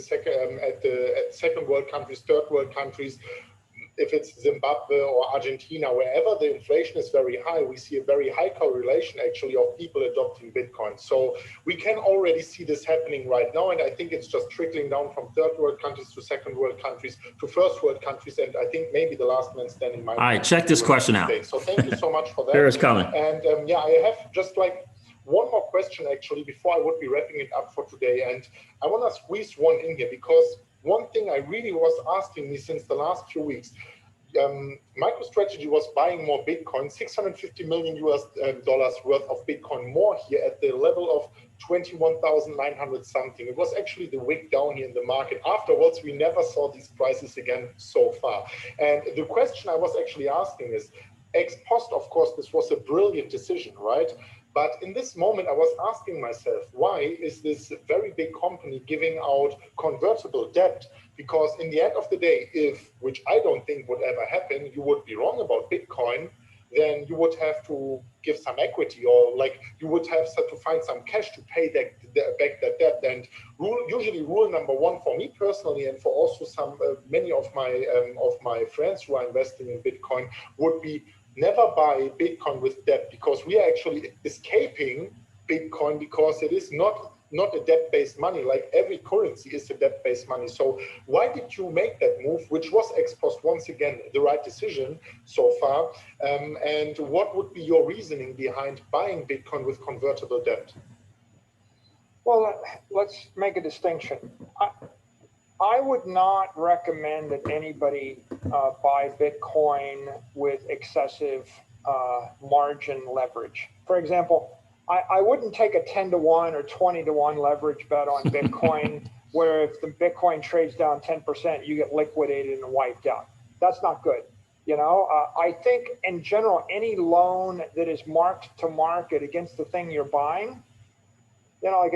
second world countries, third world countries, if it's Zimbabwe or Argentina, wherever the inflation is very high, we see a very high correlation actually of people adopting Bitcoin. So we can already see this happening right now. And I think it's just trickling down from third world countries to second world countries to first world countries. And I think maybe the last man standing might. All right, check this question out. So thank you so much for that. Here it's coming. And yeah, I have just like one more question actually before I would be wrapping it up for today. And I want to squeeze one in here because one thing I really was asking me since the last few weeks, MicroStrategy was buying more Bitcoin, $650 million worth of Bitcoin more here at the level of 21,900 something. It was actually the wick down here in the market. Afterwards, we never saw these prices again so far. And the question I was actually asking is, ex post, of course, this was a brilliant decision, right? But in this moment, I was asking myself, why is this very big company giving out convertible debt? Because in the end of the day, which I don't think would ever happen, you would be wrong about Bitcoin, then you would have to give some equity, or like you would have to find some cash to pay back that debt. And usually rule number one for me personally, and for also many of my friends who are investing in Bitcoin, would be never buy Bitcoin with debt, because we are actually escaping Bitcoin because it is not a debt-based money. Like every currency is a debt-based money. So why did you make that move, which was ex post once again the right decision so far? And what would be your reasoning behind buying Bitcoin with convertible debt? Well, let's make a distinction. I would not recommend that anybody buy Bitcoin with excessive margin leverage. For example, I wouldn't take a 10-to-1 or 20-to-1 leverage bet on Bitcoin where if the Bitcoin trades down 10%, you get liquidated and wiped out. That's not good. I think in general, any loan that is marked to market against the thing you're buying, like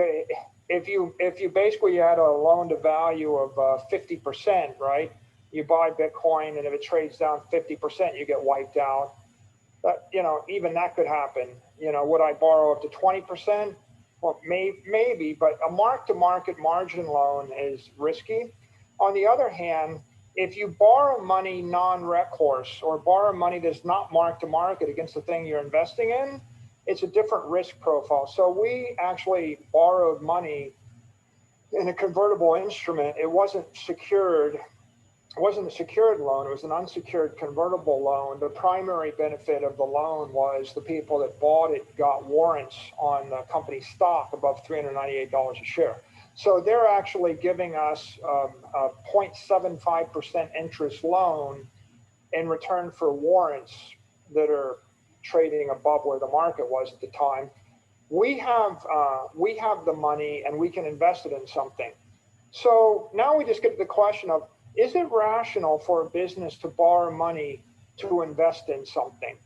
if you basically had a loan to value of 50%, right? You buy Bitcoin, and if it trades down 50%, you get wiped out. But, even that could happen. Would I borrow up to 20%? Well, maybe, but a mark-to-market margin loan is risky. On the other hand, if you borrow money non-recourse or borrow money that's not mark-to-market against the thing you're investing in, it's a different risk profile. So we actually borrowed money in a convertible instrument. It wasn't secured. It wasn't a secured loan. It was an unsecured convertible loan. The primary benefit of the loan was the people that bought it got warrants on the company stock above $398 a share. So they're actually giving us a 0.75% interest loan in return for warrants that are trading above where the market was at the time. We have the money and we can invest it in something. So now we just get to the question of, is it rational for a business to borrow money to invest in something?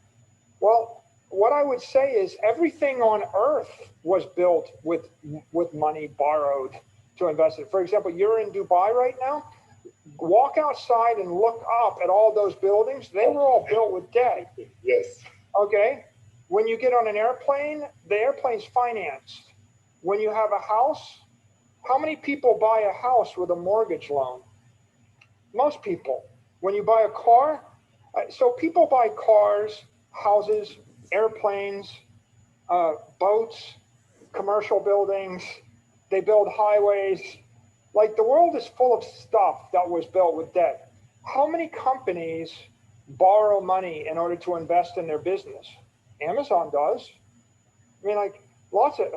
Well, what I would say is everything on earth was built with money borrowed to invest in. For example, you're in Dubai right now. Walk outside and look up at all those buildings. They were all built with debt. Yes. Okay. When you get on an airplane, the airplane's financed. When you have a house, how many people buy a house with a mortgage loan? Most people. When you buy a car, so people buy cars, houses, airplanes, boats, commercial buildings. They build highways. Like, the world is full of stuff that was built with debt. How many companies borrow money in order to invest in their business? Amazon does. I mean, like, lots of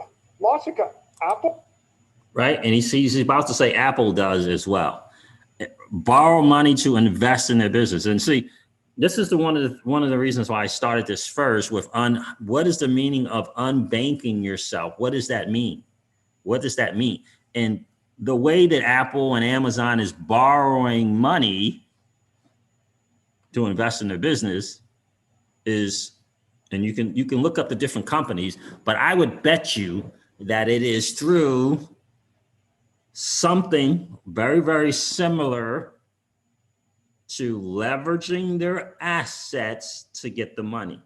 Apple. Right. And he's about to say Apple does as well. Borrow money to invest in their business. And see, this is one of the reasons why I started this first with what is the meaning of unbanking yourself? What does that mean? What does that mean? And the way that Apple and Amazon is borrowing money to invest in their business is, and you can look up the different companies, but I would bet you that it is through something very, very similar to leveraging their assets to get the money.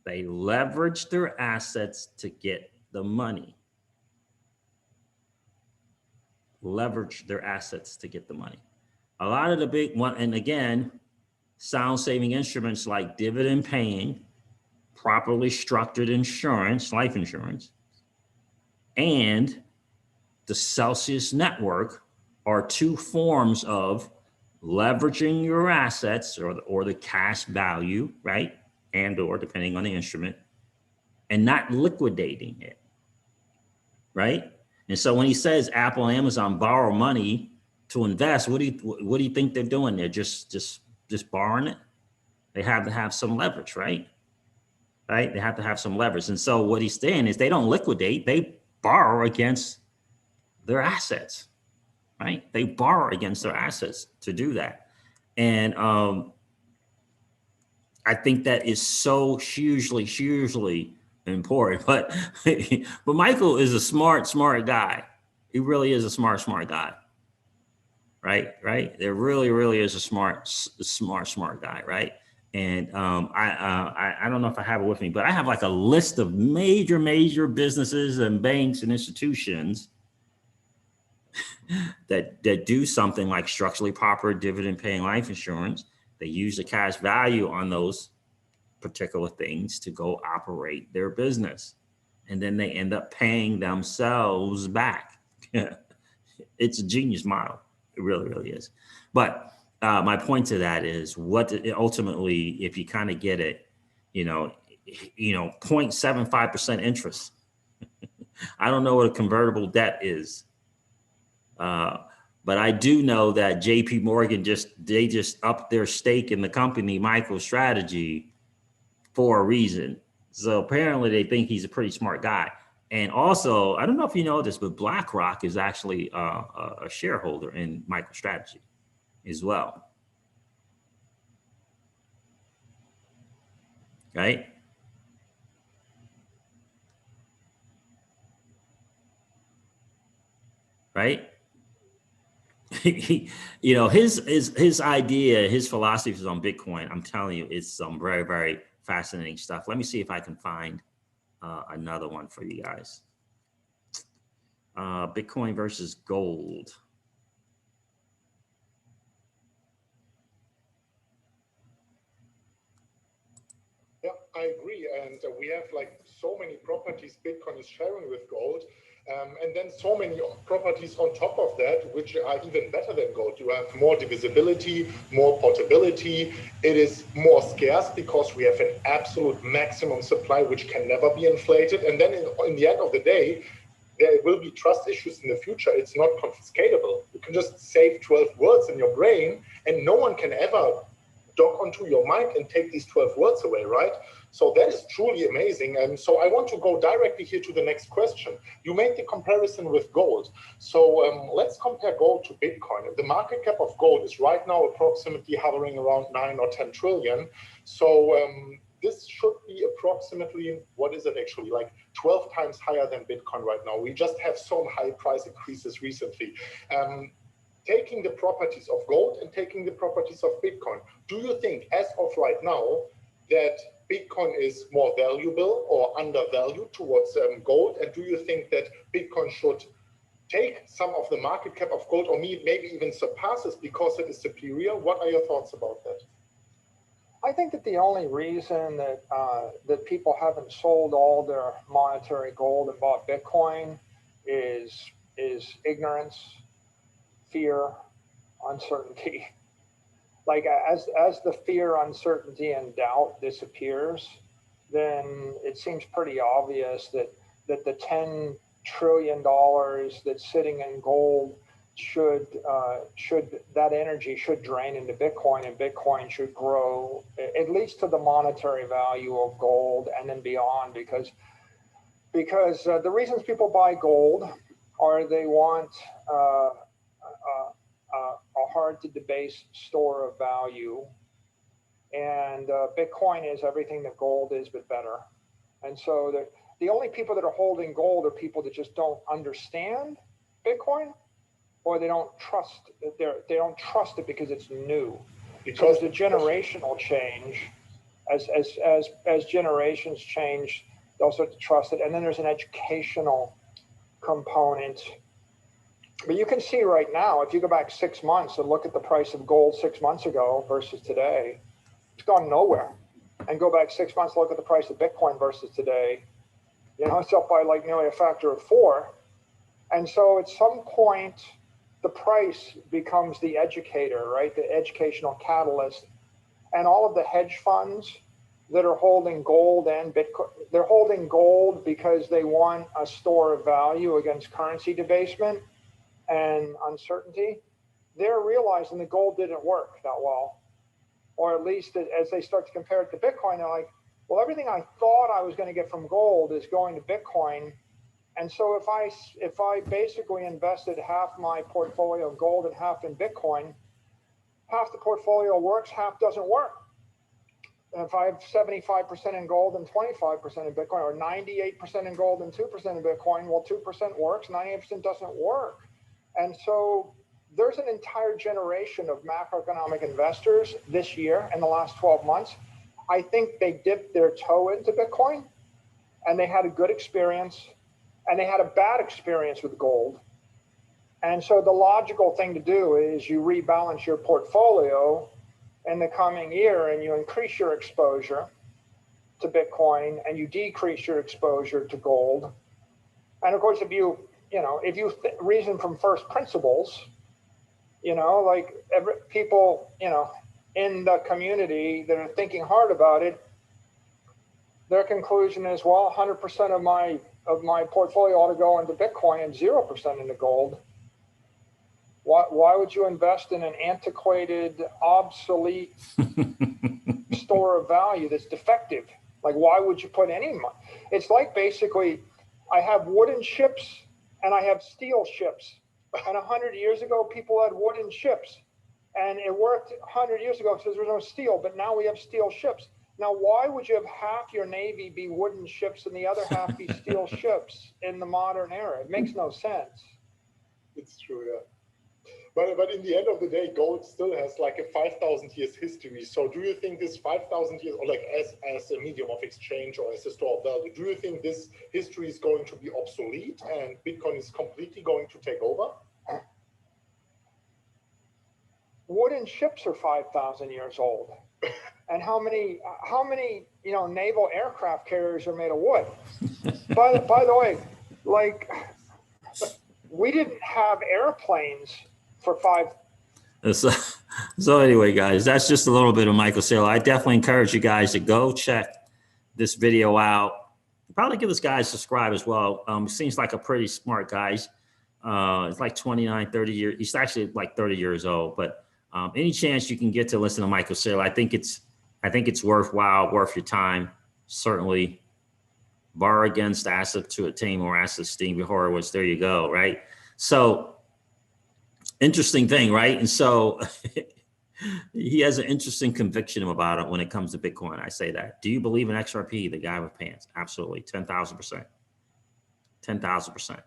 They leverage their assets to get the money. Leverage their assets to get the money. A lot of the big one, and again, sound saving instruments like dividend paying, properly structured insurance, life insurance, and the Celsius network are two forms of leveraging your assets or the cash value, right? And or depending on the instrument, and not liquidating it, right? And so when he says Apple and Amazon borrow money to invest, what do you think they're doing? They're just borrowing it. They have to have some leverage, right? Right? They have to have some leverage. And so what he's saying is they don't liquidate, they borrow against their assets, right? They borrow against their assets to do that. And I think that is so hugely important. But Michael is a smart guy. He really is a smart guy. Right. There really is a smart guy. Right. And I don't know if I have it with me, but I have like a list of major businesses and banks and institutions that do something like structurally proper dividend paying life insurance. They use the cash value on those particular things to go operate their business. And then they end up paying themselves back. It's a genius model. It really is. But my point to that is ultimately, if you kind of get it, 0.75% interest. I don't know what a convertible debt is. But I do know that JP Morgan just upped their stake in the company, MicroStrategy, for a reason. So apparently they think he's a pretty smart guy. And also, I don't know if you know this, but BlackRock is actually a shareholder in MicroStrategy as well. Right? Right? you know, his idea, his philosophies on Bitcoin, I'm telling you, it's some very, very fascinating stuff. Let me see if I can find another one for you guys. Bitcoin versus gold. Yeah, I agree. And we have like so many properties Bitcoin is sharing with gold. And then so many properties on top of that, which are even better than gold. You have more divisibility, more portability. It is more scarce because we have an absolute maximum supply, which can never be inflated. And then in the end of the day, there will be trust issues in the future. It's not confiscatable. You can just save 12 words in your brain and no one can ever dock onto your mind and take these 12 words away, right? So that is truly amazing. And so I want to go directly here to the next question. You made the comparison with gold. So let's compare gold to Bitcoin. The market cap of gold is right now approximately hovering around 9 or 10 trillion. So this should be approximately, what is it actually, like 12 times higher than Bitcoin right now. We just have some high price increases recently. Taking the properties of gold and taking the properties of Bitcoin, do you think as of right now that Bitcoin is more valuable or undervalued towards gold? And do you think that Bitcoin should take some of the market cap of gold or maybe even surpasses because it is superior? What are your thoughts about that? I think that the only reason that that people haven't sold all their monetary gold and bought Bitcoin is ignorance, fear, uncertainty. Like as the fear, uncertainty, and doubt disappears, then it seems pretty obvious that the $10 trillion that's sitting in gold should that energy should drain into Bitcoin, and Bitcoin should grow at least to the monetary value of gold and then beyond, because the reasons people buy gold are they want a hard to debase store of value, and Bitcoin is everything that gold is but better. And so the only people that are holding gold are people that just don't understand Bitcoin, or they don't trust it because it's new. Because there's a generational change. As generations change, they'll start to trust it. And then there's an educational component. But you can see right now, if you go back 6 months and look at the price of gold 6 months ago versus today, it's gone nowhere. And go back 6 months, look at the price of Bitcoin versus today, it's up by like nearly a factor of 4. And so at some point, the price becomes the educator, right? The educational catalyst. And all of the hedge funds that are holding gold and Bitcoin, they're holding gold because they want a store of value against currency debasement and uncertainty. They're realizing the gold didn't work that well. Or at least as they start to compare it to Bitcoin, they're like, well, everything I thought I was going to get from gold is going to Bitcoin. And so if I basically invested half my portfolio of gold and half in Bitcoin, half the portfolio works, half doesn't work. And if I have 75% in gold and 25% in Bitcoin, or 98% in gold and 2% in Bitcoin, well, 2% works, 98% doesn't work. And so there's an entire generation of macroeconomic investors this year in the last 12 months. I think they dipped their toe into Bitcoin and they had a good experience, and they had a bad experience with gold. And so the logical thing to do is you rebalance your portfolio in the coming year and you increase your exposure to Bitcoin and you decrease your exposure to gold. And of course, if you reason from first principles, like people, in the community that are thinking hard about it, their conclusion is, well, 100% of my portfolio ought to go into Bitcoin and 0% into gold. Why would you invest in an antiquated, obsolete store of value that's defective? Like, why would you put any money? It's like basically, I have wooden ships and I have steel ships. And 100 years ago, people had wooden ships. And it worked 100 years ago because there was no steel, but now we have steel ships. Now, why would you have half your Navy be wooden ships and the other half be steel ships in the modern era? It makes no sense. It's true, yeah. But in the end of the day, gold still has like a 5,000 years history. So do you think this 5,000 years, or like as a medium of exchange or as a store of value, do you think this history is going to be obsolete and Bitcoin is completely going to take over? Wooden ships are 5,000 years old. And how many naval aircraft carriers are made of wood? By the way, like, we didn't have airplanes for So anyway, guys, that's just a little bit of Michael Saylor. I definitely encourage you guys to go check this video out. Probably give this guy a subscribe as well. Seems like a pretty smart guy. It's like 29, 30 years. He's actually like 30 years old. But any chance you can get to listen to Michael Saylor, I think it's worthwhile, worth your time. Certainly. Borrow against asset to attain more assets. Steve Horowitz. There you go. Right. So. Interesting thing, right? And so he has an interesting conviction about it when it comes to Bitcoin. I say that. Do you believe in XRP, the guy with pants? Absolutely. 10,000%. 10,000%.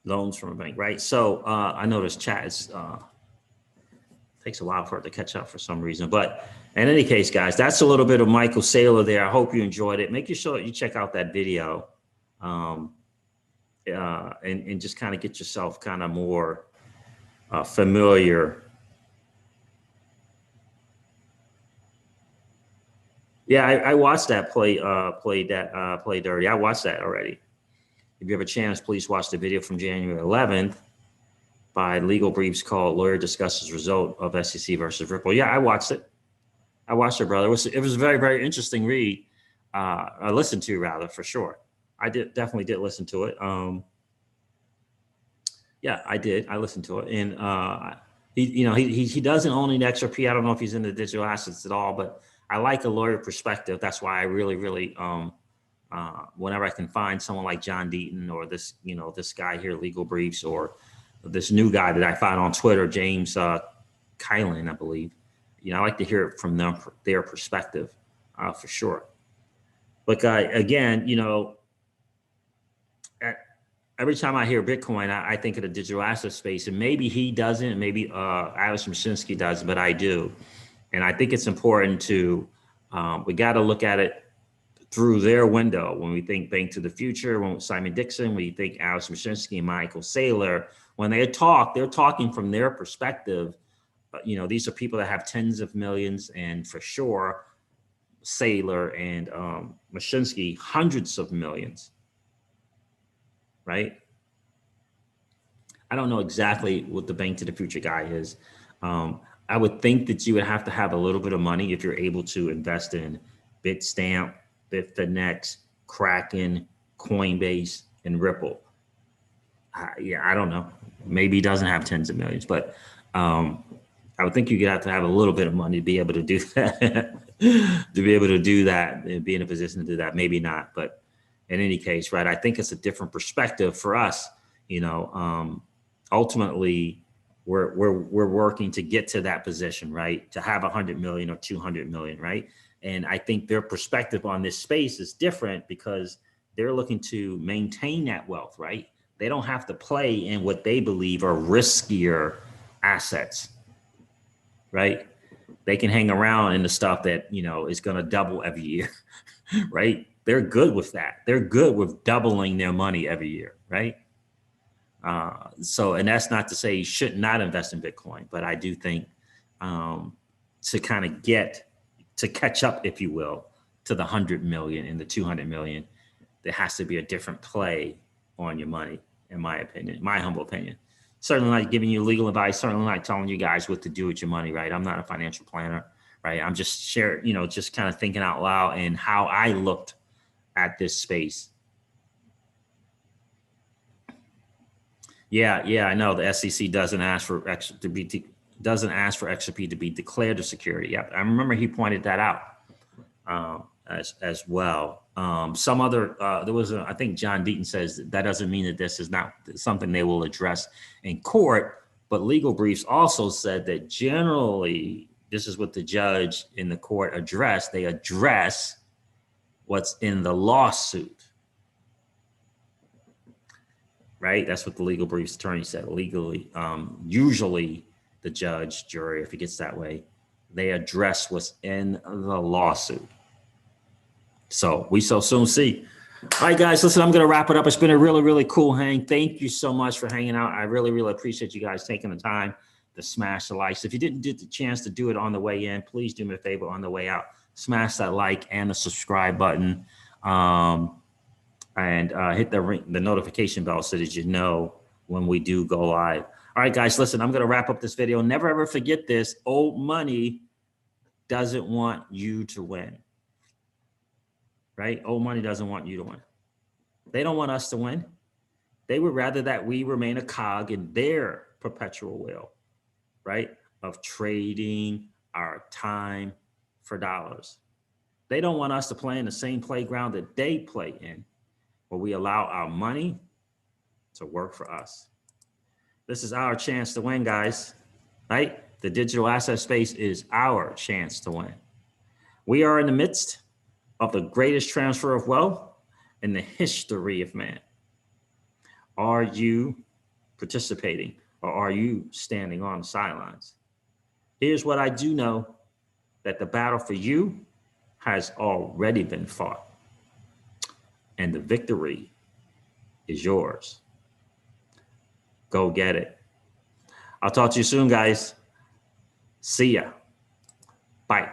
Loans from a bank, right? So I know this chat is takes a while for it to catch up for some reason. But in any case, guys, that's a little bit of Michael Saylor there. I hope you enjoyed it. Make sure you check out that video and just kind of get yourself kind of more familiar. Yeah, I watched that play dirty. I watched that already. If you have a chance, please watch the video from January 11th. By legal briefs called "Lawyer Discusses Result of SEC versus Ripple." Yeah, I watched it. I watched it, brother. It was a very, very interesting read. I listened to, rather, for sure. I definitely did listen to it. Yeah, I did. I listened to it, and he doesn't own an XRP. I don't know if he's into digital assets at all, but I like a lawyer perspective. That's why I really, whenever I can find someone like John Deaton or this guy here, Legal Briefs, or this new guy that I found on Twitter, James Kylan, I believe. I like to hear it from them, their perspective, for sure. But again, every time I hear Bitcoin, I think of the digital asset space, and maybe he doesn't, maybe Alex Mashinsky does, but I do. And I think it's important to, we got to look at it through their window. When we think Bank to the Future, when Simon Dixon, we think Alex Mashinsky and Michael Saylor, when they talk, they're talking from their perspective. These are people that have tens of millions, and for sure, Saylor and Mashinsky, hundreds of millions, right? I don't know exactly what the Bank to the Future guy is. I would think that you would have to have a little bit of money if you're able to invest in Bitstamp, Bitfinex, Kraken, Coinbase, and Ripple. Yeah, I don't know. Maybe he doesn't have tens of millions, but I would think you'd have to have a little bit of money to be able to do that. To be able to do that and be in a position to do that. Maybe not, but in any case, right? I think it's a different perspective for us. Ultimately, we're working to get to that position, right? To have 100 million or 200 million, right? And I think their perspective on this space is different because they're looking to maintain that wealth, right? They don't have to play in what they believe are riskier assets, right? They can hang around in the stuff that, is going to double every year, right? They're good with that. They're good with doubling their money every year, right? And that's not to say you should not invest in Bitcoin, but I do think to kind of catch up, if you will, to the 100 million and the 200 million, there has to be a different play on your money, in my opinion, my humble opinion. Certainly not giving you legal advice, certainly not telling you guys what to do with your money, right? I'm not a financial planner, right? I'm just just kind of thinking out loud and how I looked at this space. Yeah, I know the SEC doesn't ask for XRP to be declared a security. Yep, I remember he pointed that out as well. Some other there was I think John Deaton says that doesn't mean that this is not something they will address in court, But legal briefs also said that generally, this is what the judge in the court addressed. They address what's in the lawsuit, right? That's what the legal briefs attorney said. Legally, usually the judge, jury, if it gets that way, they address what's in the lawsuit. So we shall soon see. All right, guys, listen, I'm going to wrap it up. It's been a really, really cool hang. Thank you so much for hanging out. I really, really appreciate you guys taking the time to smash the likes. If you didn't get the chance to do it on the way in, please do me a favor on the way out. Smash that like and the subscribe button, and hit the notification bell so that you know when we do go live. All right, guys, listen, I'm going to wrap up this video. Never, ever forget this. Old money doesn't want you to win. Right? Old money doesn't want you to win. They don't want us to win. They would rather that we remain a cog in their perpetual wheel, right? Of trading our time for dollars. They don't want us to play in the same playground that they play in, where we allow our money to work for us. This is our chance to win, guys, right? The digital asset space is our chance to win. We are in the midst of the greatest transfer of wealth in the history of man. Are you participating, or are you standing on the sidelines? Here's what I do know, that the battle for you has already been fought, and the victory is yours. Go get it. I'll talk to you soon, guys. See ya. Bye.